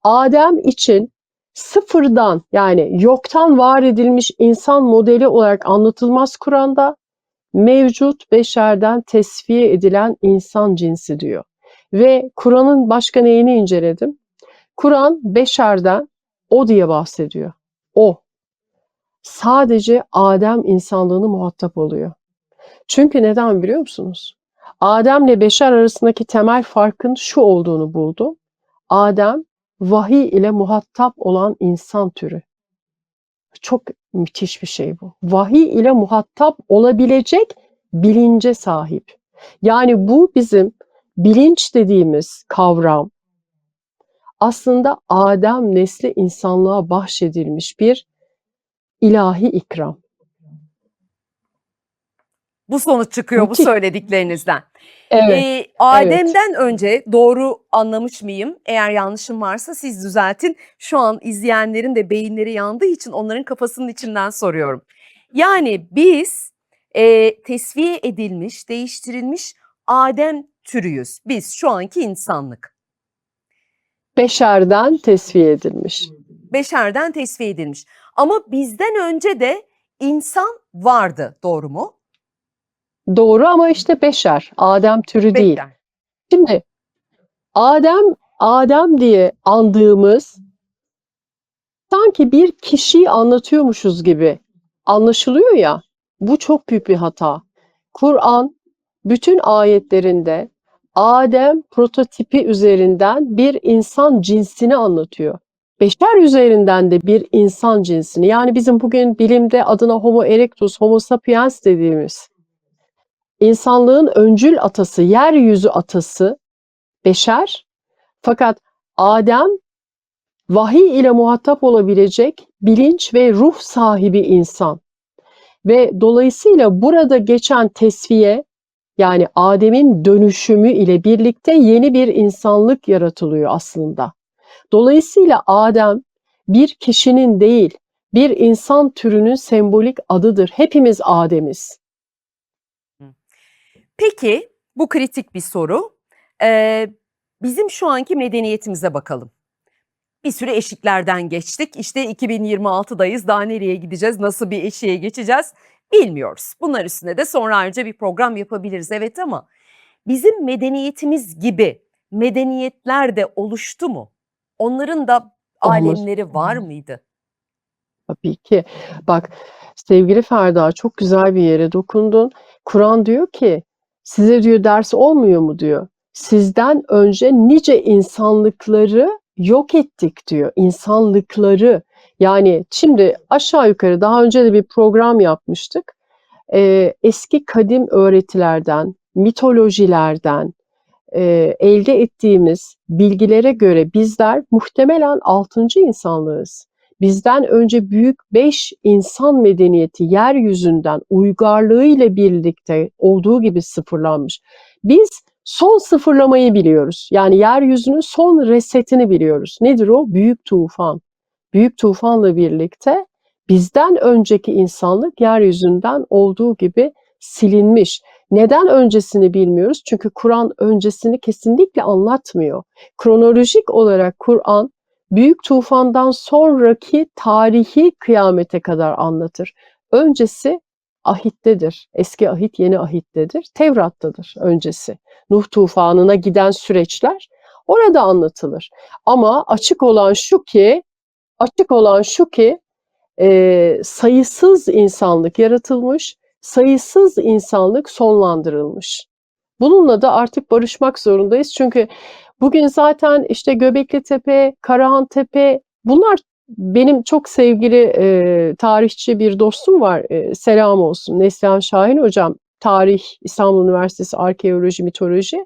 Adem için sıfırdan yani yoktan var edilmiş insan modeli olarak anlatılmaz Kur'an'da, mevcut beşerden tesfiye edilen insan cinsi diyor. Ve Kur'an'ın başka neyini inceledim? Kur'an beşerden o diye bahsediyor. O. Sadece Adem insanlığını muhatap oluyor. Çünkü neden biliyor musunuz? Adem'le beşer arasındaki temel farkın şu olduğunu buldum. Adem vahiy ile muhatap olan insan türü. Çok müthiş bir şey bu. Vahiy ile muhatap olabilecek bilince sahip. Yani bu bizim bilinç dediğimiz kavram aslında Adem nesli insanlığa bahşedilmiş bir ilahi ikram. Bu sonuç çıkıyor bu Müthiş. söylediklerinizden. Evet, evet. Adem'den önce doğru anlamış mıyım? Eğer yanlışım varsa siz düzeltin. Şu an izleyenlerin de beyinleri yandığı için onların kafasının içinden soruyorum. Yani biz tesviye edilmiş, değiştirilmiş Adem türüyüz. Biz şu anki insanlık. Beşerden tesviye edilmiş. Beşerden tesviye edilmiş. Ama bizden önce de insan vardı, doğru mu? Doğru ama işte beşer, Adem türü değil. Beşer. Şimdi Adem diye andığımız sanki bir kişiyi anlatıyormuşuz gibi anlaşılıyor ya. Bu çok büyük bir hata. Kur'an bütün ayetlerinde Adem prototipi üzerinden bir insan cinsini anlatıyor. Beşer üzerinden de bir insan cinsini, yani bizim bugün bilimde adına Homo erectus, Homo sapiens dediğimiz insanlığın öncül atası, yeryüzü atası beşer. Fakat Adem vahiy ile muhatap olabilecek bilinç ve ruh sahibi insan. Ve dolayısıyla burada geçen tesviye, yani Adem'in dönüşümü ile birlikte yeni bir insanlık yaratılıyor aslında. Dolayısıyla Adem bir kişinin değil, bir insan türünün sembolik adıdır. Hepimiz Adem'iz. Peki bu kritik bir soru. Bizim şu anki medeniyetimize bakalım. Bir sürü eşiklerden geçtik. İşte 2026'dayız. Daha nereye gideceğiz? Nasıl bir eşiğe geçeceğiz? Bilmiyoruz. Bunlar üstüne de sonra ayrıca bir program yapabiliriz. Evet, ama bizim medeniyetimiz gibi medeniyetler de oluştu mu? Onların da Olmaz. alemleri var mıydı? Tabii ki. Bak sevgili Ferda, çok güzel bir yere dokundun. Kur'an diyor ki size diyor ders olmuyor mu diyor. Sizden önce nice insanlıkları yok ettik diyor. İnsanlıkları. Yani şimdi aşağı yukarı daha önce de bir program yapmıştık. Eski kadim öğretilerden, mitolojilerden, elde ettiğimiz bilgilere göre bizler muhtemelen 6. insanlığız. Bizden önce büyük 5 insan medeniyeti yeryüzünden uygarlığıyla birlikte olduğu gibi sıfırlanmış. Biz son sıfırlamayı biliyoruz. Yani yeryüzünün son resetini biliyoruz. Nedir o? Büyük tufan. Büyük tufanla birlikte bizden önceki insanlık yeryüzünden olduğu gibi silinmiş. Neden öncesini bilmiyoruz? Çünkü Kur'an öncesini kesinlikle anlatmıyor. Kronolojik olarak Kur'an büyük tufandan sonraki tarihi kıyamete kadar anlatır. Öncesi ahittedir. Eski ahit, yeni ahittedir. Tevrat'tadır öncesi. Nuh tufanına giden süreçler orada anlatılır. Ama açık olan şu ki sayısız insanlık yaratılmış, sayısız insanlık sonlandırılmış. Bununla da artık barışmak zorundayız. Çünkü bugün zaten işte Göbekli Tepe, Karahan Tepe, bunlar benim çok sevgili tarihçi bir dostum var. Selam olsun. Neslihan Şahin hocam. Tarih, İstanbul Üniversitesi Arkeoloji, Mitoloji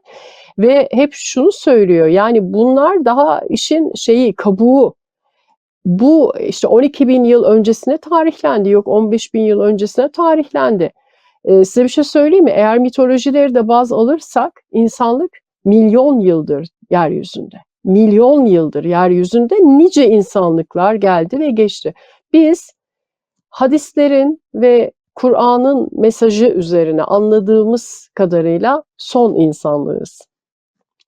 ve hep şunu söylüyor. Yani bunlar daha işin kabuğu. Bu işte 12 bin yıl öncesine tarihlendi. Yok 15 bin yıl öncesine tarihlendi. Size bir şey söyleyeyim mi? Eğer mitolojileri de baz alırsak insanlık milyon yıldır yeryüzünde. Milyon yıldır yeryüzünde nice insanlıklar geldi ve geçti. Biz hadislerin ve Kur'an'ın mesajı üzerine anladığımız kadarıyla son insanlığız.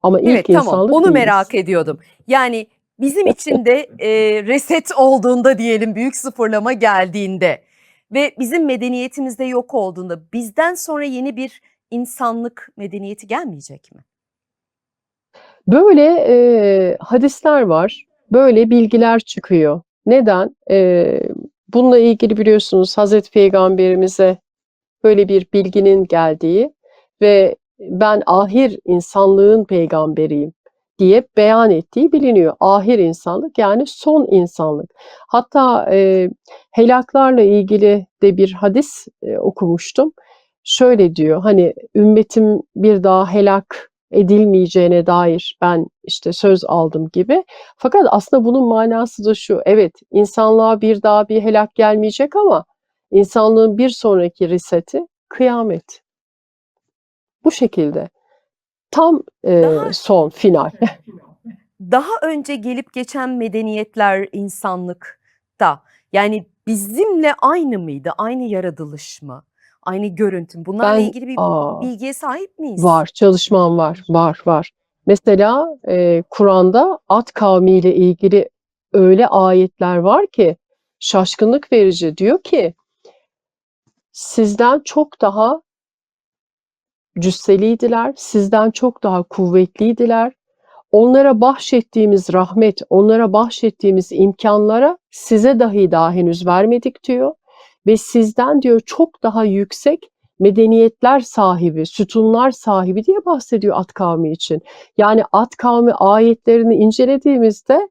Ama ilk Evet, tamam, insanlık onu değiliz. merak ediyordum. Yani bizim için de reset olduğunda diyelim, büyük sıfırlama geldiğinde ve bizim medeniyetimiz de yok olduğunda bizden sonra yeni bir insanlık medeniyeti gelmeyecek mi? Böyle hadisler var, böyle bilgiler çıkıyor. Neden? Bununla ilgili biliyorsunuz Hazreti Peygamberimize böyle bir bilginin geldiği ve ben ahir insanlığın peygamberiyim diye beyan ettiği biliniyor. Ahir insanlık yani son insanlık. Hatta helaklarla ilgili de bir hadis okumuştum. Şöyle diyor, hani ümmetim bir daha helak edilmeyeceğine dair ben işte söz aldım gibi. Fakat aslında bunun manası da şu: evet, insanlığa bir daha bir helak gelmeyecek ama insanlığın bir sonraki reseti kıyamet. Bu şekilde. Tam Daha son final. daha önce gelip geçen medeniyetler insanlıkta yani bizimle aynı mıydı? Aynı yaratılış mı? Aynı görüntü mü? Bunlarla Ben ilgili bir bilgiye sahip miyiz? var, çalışmam var, var. Mesela Kur'an'da Ad kavmiyle ilgili öyle ayetler var ki şaşkınlık verici. Diyor ki sizden çok daha cüsseliydiler, sizden çok daha kuvvetliydiler. Onlara bahşettiğimiz rahmet, onlara bahşettiğimiz imkanlara size dahi daha henüz vermedik diyor. Ve sizden diyor çok daha yüksek medeniyetler sahibi, sütunlar sahibi diye bahsediyor Ad kavmi için. Yani Ad kavmi ayetlerini incelediğimizde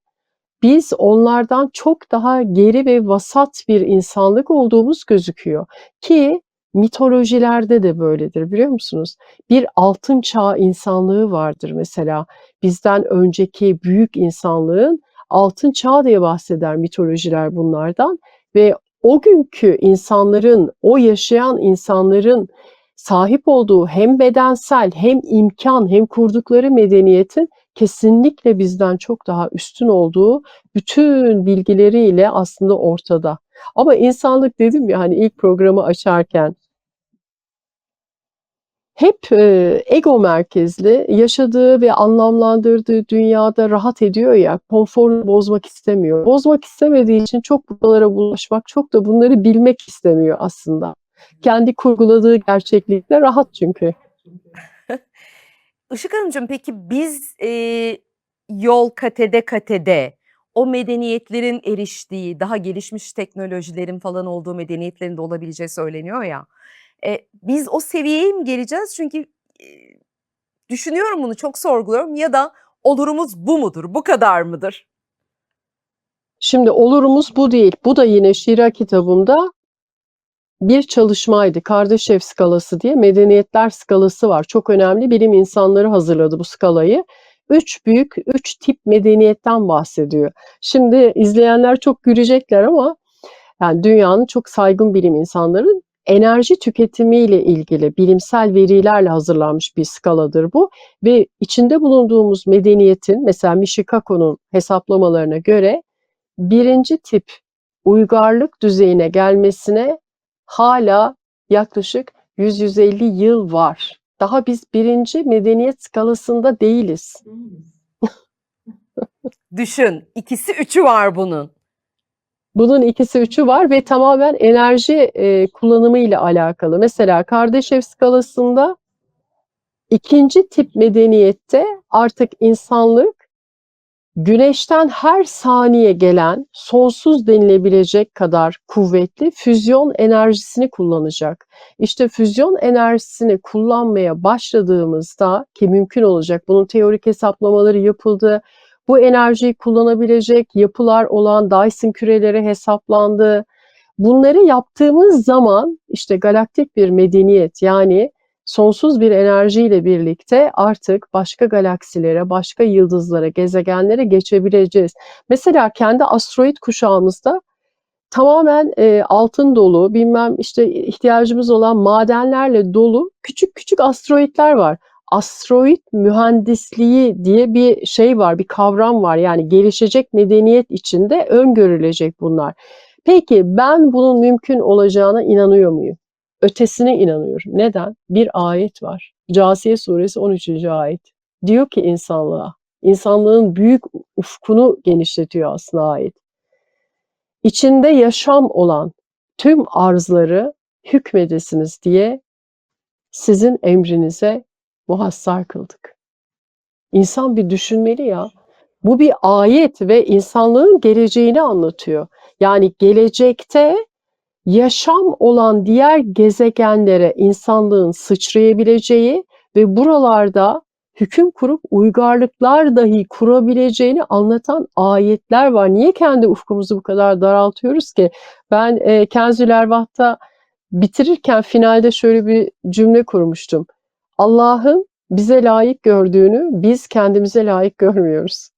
biz onlardan çok daha geri ve vasat bir insanlık olduğumuz gözüküyor. Ki mitolojilerde de böyledir, biliyor musunuz? Bir altın çağ insanlığı vardır mesela. Bizden önceki büyük insanlığın altın çağı diye bahseder mitolojiler bunlardan. Ve o günkü insanların, o yaşayan insanların sahip olduğu hem bedensel hem imkan hem kurdukları medeniyetin kesinlikle bizden çok daha üstün olduğu bütün bilgileriyle aslında ortada. Ama insanlık, dedim ya hani ilk programı açarken, hep ego merkezli, yaşadığı ve anlamlandırdığı dünyada rahat ediyor ya, konforunu bozmak istemiyor. Bozmak istemediği için çok buralara bulaşmak, çok da bunları bilmek istemiyor aslında. Kendi kurguladığı gerçeklikle rahat çünkü. Işık Hanımcığım, peki biz yol katede o medeniyetlerin eriştiği, daha gelişmiş teknolojilerin falan olduğu medeniyetlerin de olabileceği söyleniyor ya. Biz o seviyeye mi geleceğiz? Çünkü düşünüyorum, bunu çok sorguluyorum, ya da olurumuz bu mudur, bu kadar mıdır? Şimdi olurumuz bu değil. Bu da yine Şira kitabımda bir çalışmaydı. Kardashev skalası diye medeniyetler skalası var. Çok önemli, bilim insanları hazırladı bu skalayı. Üç tip medeniyetten bahsediyor. Şimdi izleyenler çok gülecekler ama yani dünyanın çok saygın bilim insanların enerji tüketimiyle ilgili bilimsel verilerle hazırlanmış bir skaladır bu. Ve içinde bulunduğumuz medeniyetin, mesela Michikako'nun hesaplamalarına göre birinci tip uygarlık düzeyine gelmesine hala yaklaşık 100-150 yıl var. Daha biz birinci medeniyet skalasında değiliz. Düşün, ikisi üçü var bunun. Bunun ikisi üçü var ve tamamen enerji kullanımı ile alakalı. Mesela Kardashev skalasında ikinci tip medeniyette artık insanlık Güneşten her saniye gelen sonsuz denilebilecek kadar kuvvetli füzyon enerjisini kullanacak. İşte füzyon enerjisini kullanmaya başladığımızda ki mümkün olacak, bunun teorik hesaplamaları yapıldı. Bu enerjiyi kullanabilecek yapılar olan Dyson küreleri hesaplandı. Bunları yaptığımız zaman işte galaktik bir medeniyet, yani sonsuz bir enerjiyle birlikte artık başka galaksilere, başka yıldızlara, gezegenlere geçebileceğiz. Mesela kendi asteroid kuşağımızda tamamen altın dolu, bilmem işte ihtiyacımız olan madenlerle dolu küçük küçük asteroidler var. Asteroid mühendisliği diye bir şey var, bir kavram var. Yani gelişecek medeniyet içinde öngörülecek bunlar. Peki ben bunun mümkün olacağına inanıyor muyum? Ötesine inanıyorum. Neden? Bir ayet var. Câsiye suresi 13. ayet. Diyor ki insanlığa, insanlığın büyük ufkunu genişletiyor aslında ayet. İçinde yaşam olan tüm arzları hükmedesiniz diye sizin emrinize muhassar kıldık. İnsan bir düşünmeli ya. Bu bir ayet ve insanlığın geleceğini anlatıyor. Yani gelecekte yaşam olan diğer gezegenlere insanlığın sıçrayabileceği ve buralarda hüküm kurup uygarlıklar dahi kurabileceğini anlatan ayetler var. Niye kendi ufkumuzu bu kadar daraltıyoruz ki? Ben Kenzül Ervah'ta bitirirken finalde şöyle bir cümle kurmuştum. Allah'ın bize layık gördüğünü biz kendimize layık görmüyoruz.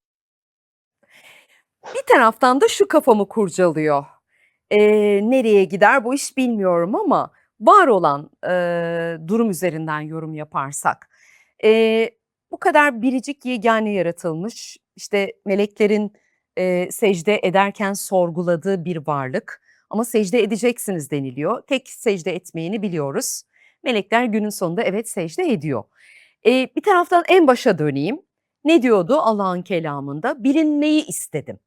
Bir taraftan da şu kafamı kurcalıyor. Nereye gider bu iş bilmiyorum ama var olan durum üzerinden yorum yaparsak. Bu kadar biricik yegane yaratılmış, işte meleklerin secde ederken sorguladığı bir varlık ama secde edeceksiniz deniliyor. Tek secde etmeyeni biliyoruz. Melekler günün sonunda evet secde ediyor. Bir taraftan en başa döneyim. Ne diyordu Allah'ın kelamında? Bilinmeyi istedim.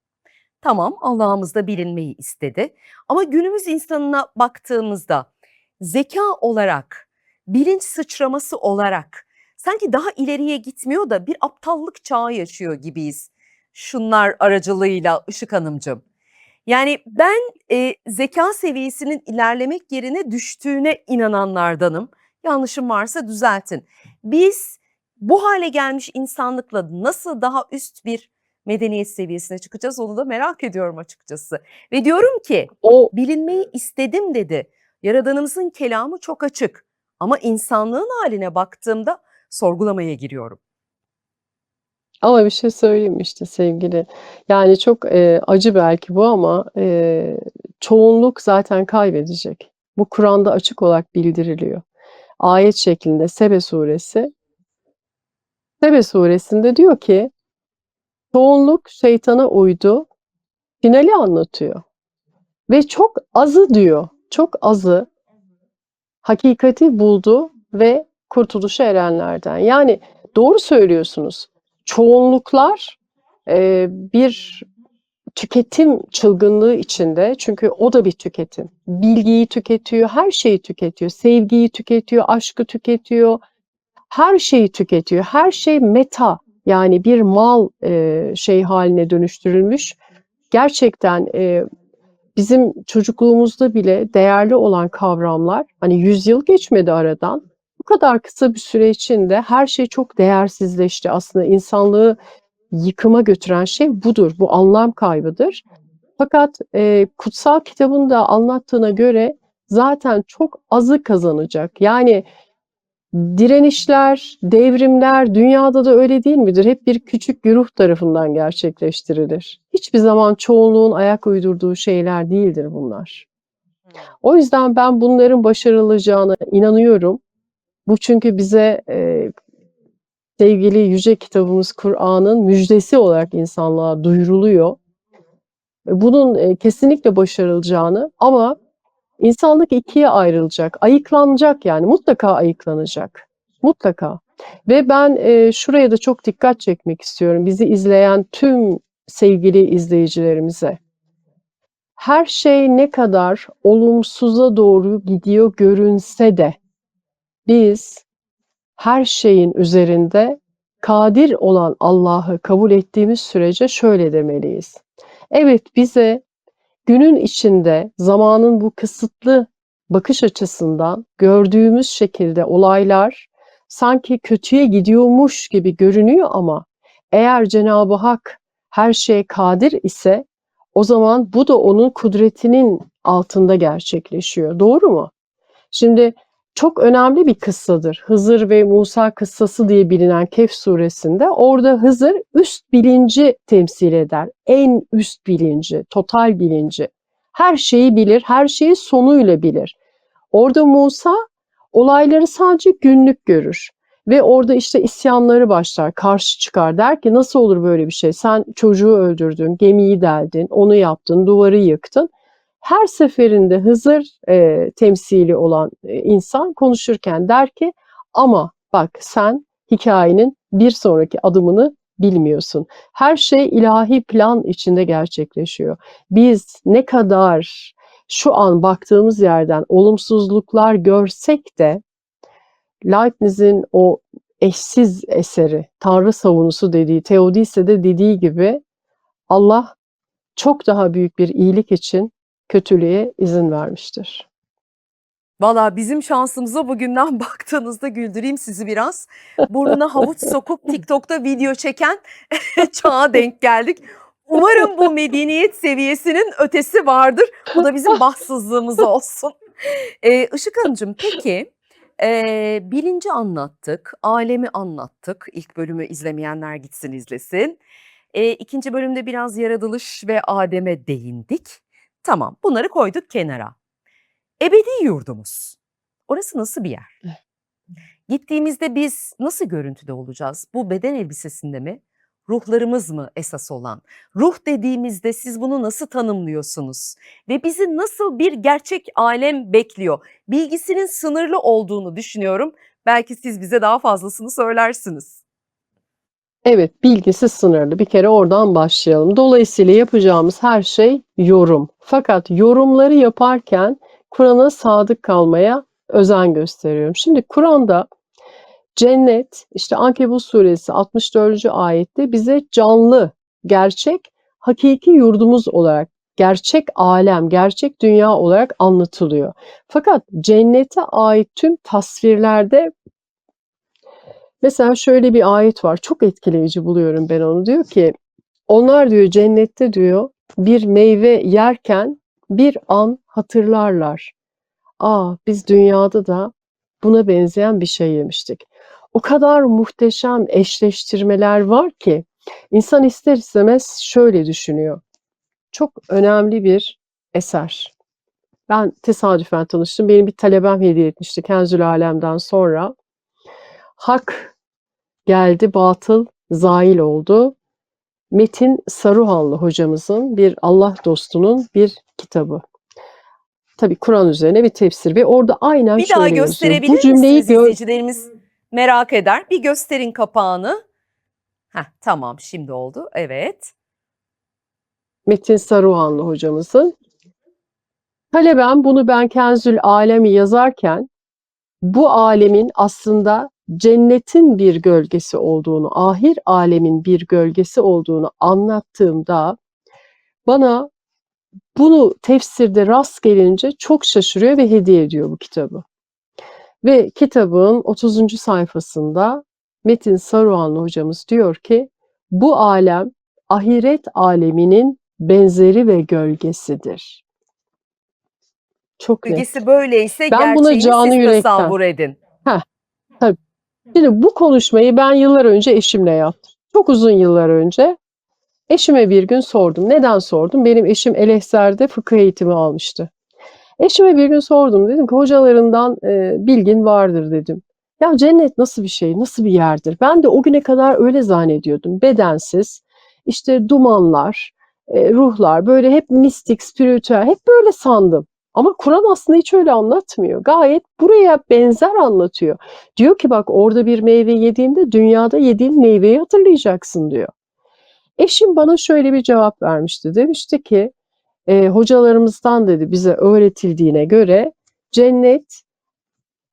Tamam, Allah'ımız da bilinmeyi istedi. Ama günümüz insanına baktığımızda zeka olarak, bilinç sıçraması olarak sanki daha ileriye gitmiyor da bir aptallık çağı yaşıyor gibiyiz. Şunlar aracılığıyla Işık Hanımcığım. Yani ben zeka seviyesinin ilerlemek yerine düştüğüne inananlardanım. Yanlışım varsa düzeltin. Biz bu hale gelmiş insanlıkla nasıl daha üst bir medeniyet seviyesine çıkacağız onu da merak ediyorum açıkçası. Ve diyorum ki O bilinmeyi istedim dedi. Yaradanımızın kelamı çok açık ama insanlığın haline baktığımda sorgulamaya giriyorum. Ama bir şey söyleyeyim işte sevgili. Yani çok acı belki bu ama çoğunluk zaten kaybedecek. Bu Kur'an'da açık olarak bildiriliyor. Ayet şeklinde Sebe suresi. Sebe suresinde diyor ki çoğunluk şeytana uydu. Finali anlatıyor. Ve çok azı diyor. Çok azı hakikati buldu ve kurtuluşa erenlerden. Yani doğru söylüyorsunuz. Çoğunluklar bir tüketim çılgınlığı içinde, çünkü o da bir tüketim. Bilgiyi tüketiyor, her şeyi tüketiyor. Sevgiyi tüketiyor, aşkı tüketiyor, her şeyi tüketiyor. Her şey meta, yani bir mal şey haline dönüştürülmüş. Gerçekten bizim çocukluğumuzda bile değerli olan kavramlar, hani 100 yıl geçmedi aradan. Bu kadar kısa bir süre içinde her şey çok değersizleşti. Aslında insanlığı yıkıma götüren şey budur, bu anlam kaybıdır. Fakat kutsal kitabın da anlattığına göre zaten çok azı kazanacak. Yani direnişler, devrimler dünyada da öyle değil midir? Hep bir küçük güruh tarafından gerçekleştirilir. Hiçbir zaman çoğunluğun ayak uydurduğu şeyler değildir bunlar. O yüzden ben bunların başarılacağına inanıyorum. Bu çünkü bize sevgili yüce kitabımız Kur'an'ın müjdesi olarak insanlığa duyuruluyor. Bunun kesinlikle başarılacağını, ama İnsanlık ikiye ayrılacak, ayıklanacak yani mutlaka ayıklanacak. Mutlaka. Ve ben şuraya da çok dikkat çekmek istiyorum. Bizi izleyen tüm sevgili izleyicilerimize. Her şey ne kadar olumsuza doğru gidiyor görünse de biz her şeyin üzerinde kadir olan Allah'ı kabul ettiğimiz sürece şöyle demeliyiz. Evet, bize günün içinde zamanın bu kısıtlı bakış açısından gördüğümüz şekilde olaylar sanki kötüye gidiyormuş gibi görünüyor ama eğer Cenab-ı Hak her şeye kadir ise o zaman bu da onun kudretinin altında gerçekleşiyor. Doğru mu? Şimdi çok önemli bir kıssadır. Hızır ve Musa kıssası diye bilinen Kehf suresinde orada Hızır üst bilinci temsil eder. En üst bilinci, total bilinci. Her şeyi bilir, her şeyi sonuyla bilir. Orada Musa olayları sadece günlük görür. Ve orada işte isyanları başlar, karşı çıkar. Der ki nasıl olur böyle bir şey? Sen çocuğu öldürdün, gemiyi deldin, onu yaptın, duvarı yıktın. Her seferinde Hızır temsili olan insan konuşurken der ki ama bak sen hikayenin bir sonraki adımını bilmiyorsun. Her şey ilahi plan içinde gerçekleşiyor. Biz ne kadar şu an baktığımız yerden olumsuzluklar görsek de Leibniz'in o eşsiz eseri, Tanrı savunusu dediği, Theodices'de dediği gibi Allah çok daha büyük bir iyilik için kötülüğe izin vermiştir. Valla bizim şansımıza bugünden baktığınızda güldüreyim sizi biraz. Burnuna havuç sokup TikTok'ta video çeken çağa denk geldik. Umarım bu medeniyet seviyesinin ötesi vardır. Bu da bizim bahtsızlığımız olsun. Işık Hanımcığım peki bilinci anlattık, alemi anlattık. İlk bölümü izlemeyenler gitsin izlesin. İkinci bölümde biraz yaratılış ve Adem'e değindik. Tamam, bunları koyduk kenara. Ebedi yurdumuz. Orası nasıl bir yer? Gittiğimizde biz nasıl görüntüde olacağız? Bu beden elbisesinde mi? Ruhlarımız mı esas olan? Ruh dediğimizde siz bunu nasıl tanımlıyorsunuz? Ve bizi nasıl bir gerçek alem bekliyor? Bilgisinin sınırlı olduğunu düşünüyorum. Belki siz bize daha fazlasını söylersiniz. Evet, bilgisi sınırlı. Bir kere oradan başlayalım. Dolayısıyla yapacağımız her şey yorum. Fakat yorumları yaparken Kur'an'a sadık kalmaya özen gösteriyorum. Şimdi Kur'an'da cennet, işte Ankebut suresi 64. ayette bize canlı, gerçek, hakiki yurdumuz olarak, gerçek alem, gerçek dünya olarak anlatılıyor. Fakat cennete ait tüm tasvirlerde mesela şöyle bir ayet var. Çok etkileyici buluyorum ben onu. Diyor ki onlar diyor cennette diyor bir meyve yerken bir an hatırlarlar. Aa biz dünyada da buna benzeyen bir şey yemiştik. O kadar muhteşem eşleştirmeler var ki insan ister istemez şöyle düşünüyor. Çok önemli bir eser. Ben tesadüfen tanıştım. Benim bir talebem hediye etmişti Kenzül Alem'den sonra. Hak geldi, batıl zail oldu. Metin Saruhanlı hocamızın bir Allah dostunun bir kitabı. Tabii Kur'an üzerine bir tefsir ve orada aynen Bir daha şöyle yazıyor. Bu gösterebilir cümleyi misiniz? İzleyicilerimiz merak eder. Bir gösterin kapağını. Heh, tamam şimdi oldu. Evet. Metin Saruhanlı hocamızın. Talebem bunu ben Kenzül Alemi yazarken bu alemin aslında cennetin bir gölgesi olduğunu, ahir alemin bir gölgesi olduğunu anlattığımda bana bunu tefsirde rast gelince çok şaşırıyor ve hediye ediyor bu kitabı. Ve kitabın 30. sayfasında Metin Saruhanlı hocamız diyor ki bu alem ahiret aleminin benzeri ve gölgesidir. Çok net. Gölgesi böyleyse Ben buna gerçeğini canı siz yürekten. tasavvur edin. Tabii. Şimdi bu konuşmayı ben yıllar önce eşimle yaptım. Çok uzun yıllar önce. Eşime bir gün sordum. Neden sordum? Benim eşim Elehzer'de fıkıh eğitimi almıştı. Eşime bir gün sordum. Dedim ki hocalarından bilgin vardır dedim. Ya cennet nasıl bir şey, nasıl bir yerdir? Ben de o güne kadar öyle zannediyordum. Bedensiz, işte dumanlar, ruhlar, böyle hep mistik, spiritüel, hep böyle sandım. Ama Kur'an aslında hiç öyle anlatmıyor. Gayet buraya benzer anlatıyor. Diyor ki bak orada bir meyve yediğinde dünyada yediğin meyveyi hatırlayacaksın diyor. Eşim bana şöyle bir cevap vermişti. Demişti ki hocalarımızdan dedi bize öğretildiğine göre cennet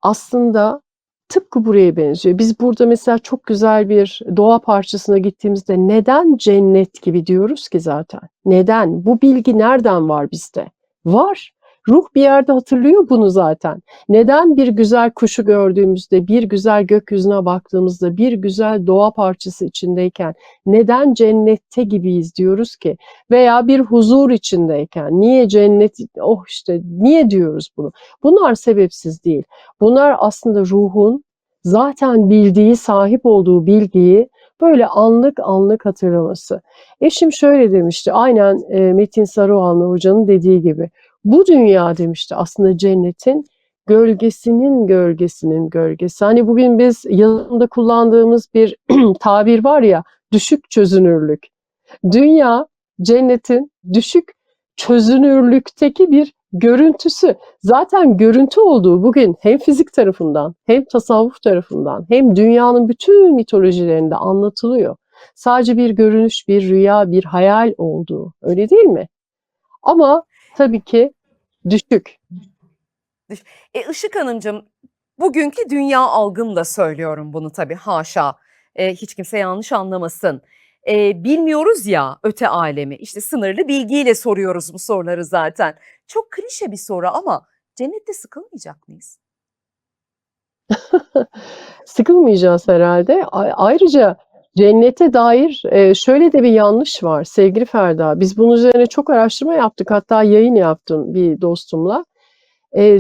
aslında tıpkı buraya benziyor. Biz burada mesela çok güzel bir doğa parçasına gittiğimizde neden cennet gibi diyoruz ki zaten? Neden? Bu bilgi nereden var bizde? Var. Ruh bir yerde hatırlıyor bunu zaten. Neden bir güzel kuşu gördüğümüzde, bir güzel gökyüzüne baktığımızda, bir güzel doğa parçası içindeyken neden cennette gibiyiz diyoruz ki? Veya bir huzur içindeyken niye cennet, oh işte niye diyoruz bunu? Bunlar sebepsiz değil. Bunlar aslında ruhun zaten bildiği, sahip olduğu bilgiyi böyle anlık anlık hatırlaması. Eşim şöyle demişti, aynen Metin Saruhanlı Hoca'nın dediği gibi. Bu dünya demişti aslında cennetin gölgesinin gölgesinin gölgesi. Hani bugün biz yazılımda kullandığımız bir tabir var ya, düşük çözünürlük. Dünya cennetin düşük çözünürlükteki bir görüntüsü. Zaten görüntü olduğu bugün hem fizik tarafından hem tasavvuf tarafından hem dünyanın bütün mitolojilerinde anlatılıyor. Sadece bir görünüş, bir rüya, bir hayal olduğu. Öyle değil mi? Ama tabii ki düşük. Işık Hanımcığım, bugünkü dünya algımla söylüyorum bunu tabii, haşa. Hiç kimse yanlış anlamasın. Bilmiyoruz ya öte alemi. İşte sınırlı bilgiyle soruyoruz bu soruları zaten. Çok klişe bir soru ama cennette sıkılmayacak mıyız? Sıkılmayacağız herhalde. Ayrıca cennete dair şöyle de bir yanlış var sevgili Ferda. Biz bunun üzerine çok araştırma yaptık. Hatta yayın yaptım bir dostumla.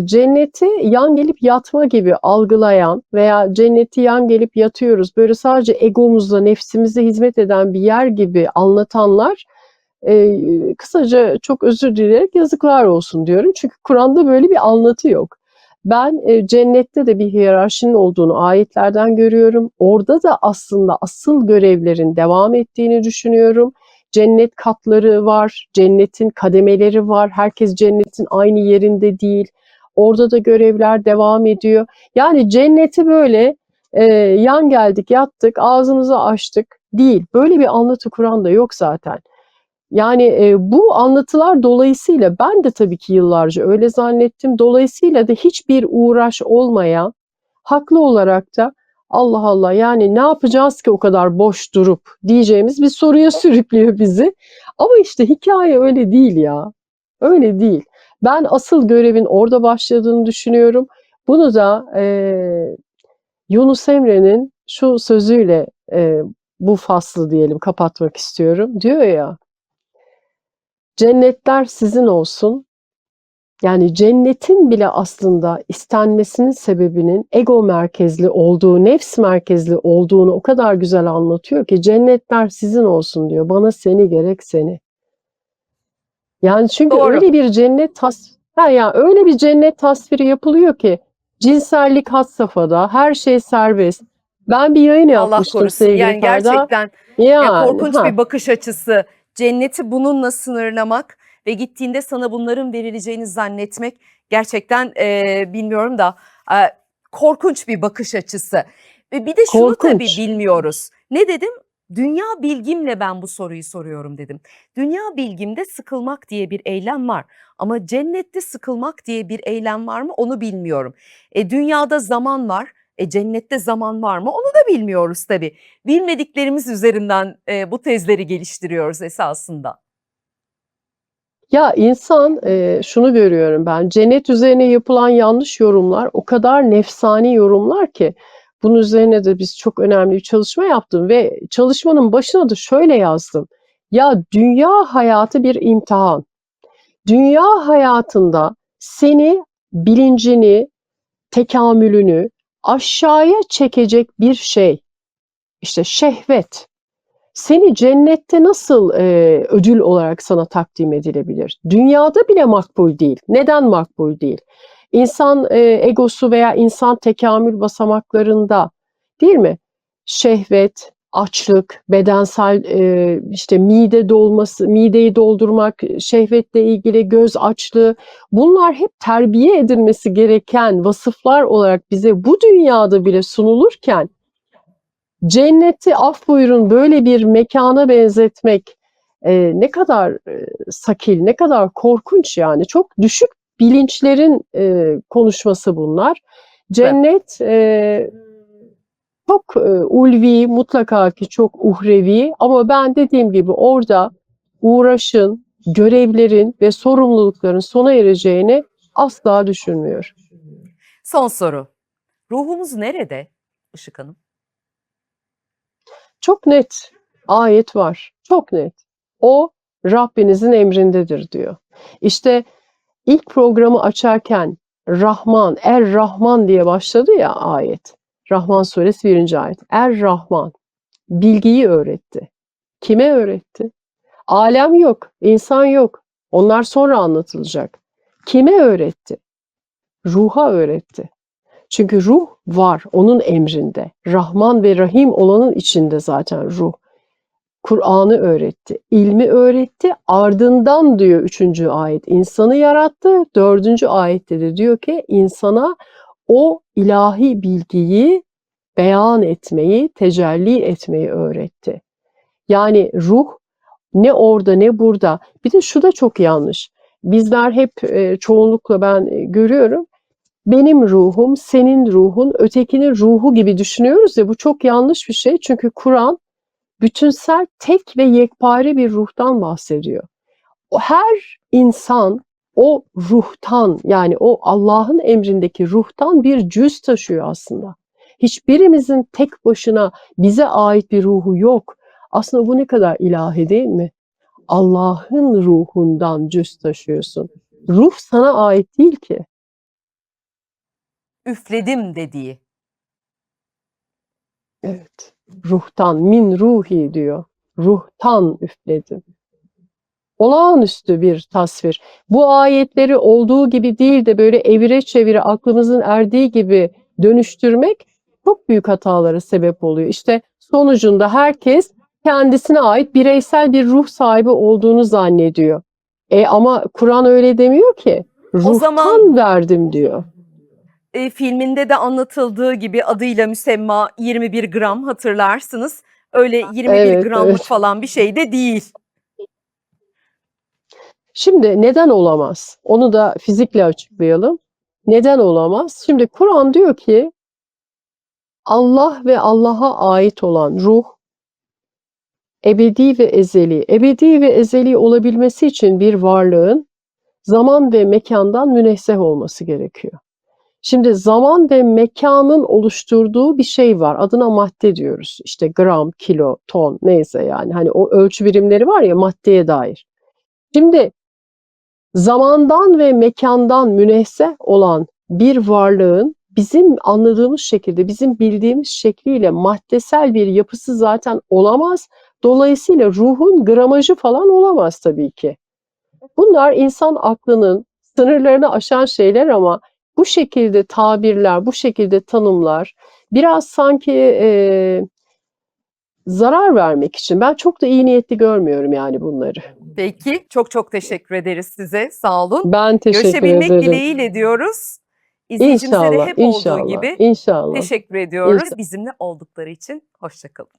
Cenneti yan gelip yatma gibi algılayan veya cenneti yan gelip yatıyoruz, böyle sadece egomuzla, nefsimize hizmet eden bir yer gibi anlatanlar, kısaca çok özür dileyerek yazıklar olsun diyorum. Çünkü Kur'an'da böyle bir anlatı yok. Ben cennette de bir hiyerarşinin olduğunu ayetlerden görüyorum. Orada da aslında asıl görevlerin devam ettiğini düşünüyorum. Cennet katları var, cennetin kademeleri var. Herkes cennetin aynı yerinde değil. Orada da görevler devam ediyor. Yani cenneti böyle yan geldik, yattık, ağzımızı açtık değil. Böyle bir anlatı Kur'an'da yok zaten. Yani bu anlatılar dolayısıyla ben de tabii ki yıllarca öyle zannettim. Dolayısıyla da hiçbir uğraş olmayan, haklı olarak da Allah Allah yani ne yapacağız ki o kadar boş durup diyeceğimiz bir soruya sürüklüyor bizi. Ama işte hikaye öyle değil ya. Öyle değil. Ben asıl görevin orada başladığını düşünüyorum. Bunu da Yunus Emre'nin şu sözüyle bu faslı diyelim kapatmak istiyorum. Diyor ya, cennetler sizin olsun. Yani cennetin bile aslında istenmesinin sebebinin ego merkezli olduğu, nefs merkezli olduğunu o kadar güzel anlatıyor ki cennetler sizin olsun diyor. Bana seni gerek seni. Yani çünkü Doğru. öyle bir öyle bir cennet tasviri yapılıyor ki cinsellik had safhada, her şey serbest. Ben bir yayın Allah yapmıştım korusun. sevgili Yani Ferda. gerçekten ya Yani korkunç bir bakış açısı. Cenneti bununla sınırlamak ve gittiğinde sana bunların verileceğini zannetmek gerçekten bilmiyorum da e, korkunç bir bakış açısı. Ve bir de şunu tabii korkunç. bilmiyoruz. Ne dedim? Dünya bilgimle ben bu soruyu soruyorum dedim. Dünya bilgimde sıkılmak diye bir eylem var ama cennette sıkılmak diye bir eylem var mı onu bilmiyorum. Dünyada zaman var. Cennette zaman var mı? Onu da bilmiyoruz tabii. Bilmediklerimiz üzerinden bu tezleri geliştiriyoruz esasında. Ya insan şunu görüyorum ben, cennet üzerine yapılan yanlış yorumlar o kadar nefsani yorumlar ki bunun üzerine de biz çok önemli bir çalışma yaptım ve çalışmanın başına da şöyle yazdım. Ya dünya hayatı bir imtihan. Dünya hayatında seni, bilincini, tekamülünü aşağıya çekecek bir şey. İşte şehvet. Seni cennette nasıl ödül olarak sana takdim edilebilir? Dünyada bile makbul değil. Neden makbul değil? İnsan egosu veya insan tekamül basamaklarında değil mi? Şehvet, açlık, bedensel işte mide dolması, mideyi doldurmak, şehvetle ilgili göz açlığı, bunlar hep terbiye edilmesi gereken vasıflar olarak bize bu dünyada bile sunulurken cenneti af buyurun böyle bir mekana benzetmek ne kadar sakil, ne kadar korkunç yani. Çok düşük bilinçlerin konuşması bunlar. Cennet çok ulvi, mutlaka ki çok uhrevi ama ben dediğim gibi orada uğraşın, görevlerin ve sorumlulukların sona ereceğini asla düşünmüyorum. Son soru. Ruhumuz nerede Işık Hanım? Çok net ayet var. Çok net. O Rabbinizin emrindedir diyor. İşte ilk programı açarken Rahman, Er-Rahman diye başladı ya ayet. Rahman suresi 1. ayet. Er-Rahman bilgiyi öğretti. Kime öğretti? Alem yok, insan yok. Onlar sonra anlatılacak. Kime öğretti? Ruha öğretti. Çünkü ruh var, onun emrinde. Rahman ve Rahim olanın içinde zaten ruh. Kur'an'ı öğretti, ilmi öğretti. Ardından diyor 3. ayet insanı yarattı. 4. ayette de diyor ki insana o ilahi bilgiyi beyan etmeyi, tecelli etmeyi öğretti. Yani ruh ne orada ne burada. Bir de şu da çok yanlış. Bizler hep çoğunlukla ben görüyorum. Benim ruhum, senin ruhun, ötekinin ruhu gibi düşünüyoruz ya bu çok yanlış bir şey. Çünkü Kur'an bütünsel, tek ve yekpare bir ruhtan bahsediyor. Her insan o ruhtan yani o Allah'ın emrindeki ruhtan bir cüz taşıyor aslında. Hiçbirimizin tek başına bize ait bir ruhu yok. Aslında bu ne kadar ilahi değil mi? Allah'ın ruhundan cüz taşıyorsun. Ruh sana ait değil ki. Üfledim dediği. Evet. Ruhtan, min ruhi diyor. Ruhtan üfledim. Olağanüstü bir tasvir. Bu ayetleri olduğu gibi değil de böyle evire çevire aklımızın erdiği gibi dönüştürmek çok büyük hatalara sebep oluyor. İşte sonucunda herkes kendisine ait bireysel bir ruh sahibi olduğunu zannediyor. Ama Kur'an öyle demiyor ki. Ruhtan zaman- verdim diyor. Filminde de anlatıldığı gibi adıyla müsemma 21 gram hatırlarsınız. Öyle 21 Evet, gramlık evet. falan bir şey de değil. Şimdi neden olamaz? Onu da fizikle açıklayalım. Neden olamaz? Şimdi Kur'an diyor ki Allah ve Allah'a ait olan ruh ebedi ve ezeli. Ebedi ve ezeli olabilmesi için bir varlığın zaman ve mekandan münezzeh olması gerekiyor. Şimdi zaman ve mekanın oluşturduğu bir şey var. Adına madde diyoruz. İşte gram, kilo, ton neyse yani. Hani o ölçü birimleri var ya maddeye dair. Şimdi zamandan ve mekandan münezzeh olan bir varlığın bizim anladığımız şekilde, bizim bildiğimiz şekliyle maddesel bir yapısı zaten olamaz. Dolayısıyla ruhun gramajı falan olamaz tabii ki. Bunlar insan aklının sınırlarını aşan şeyler ama bu şekilde tabirler, bu şekilde tanımlar biraz sanki zarar vermek için. Ben çok da iyi niyetli görmüyorum yani bunları. Peki, çok teşekkür ederiz size. Sağ olun. Ben teşekkür Görüşebilmek ederim. dileğiyle diyoruz. İzleyicimize de İnşallah, hep olduğu inşallah, gibi inşallah. teşekkür ediyoruz. İnşallah. Bizimle oldukları için hoşça kalın.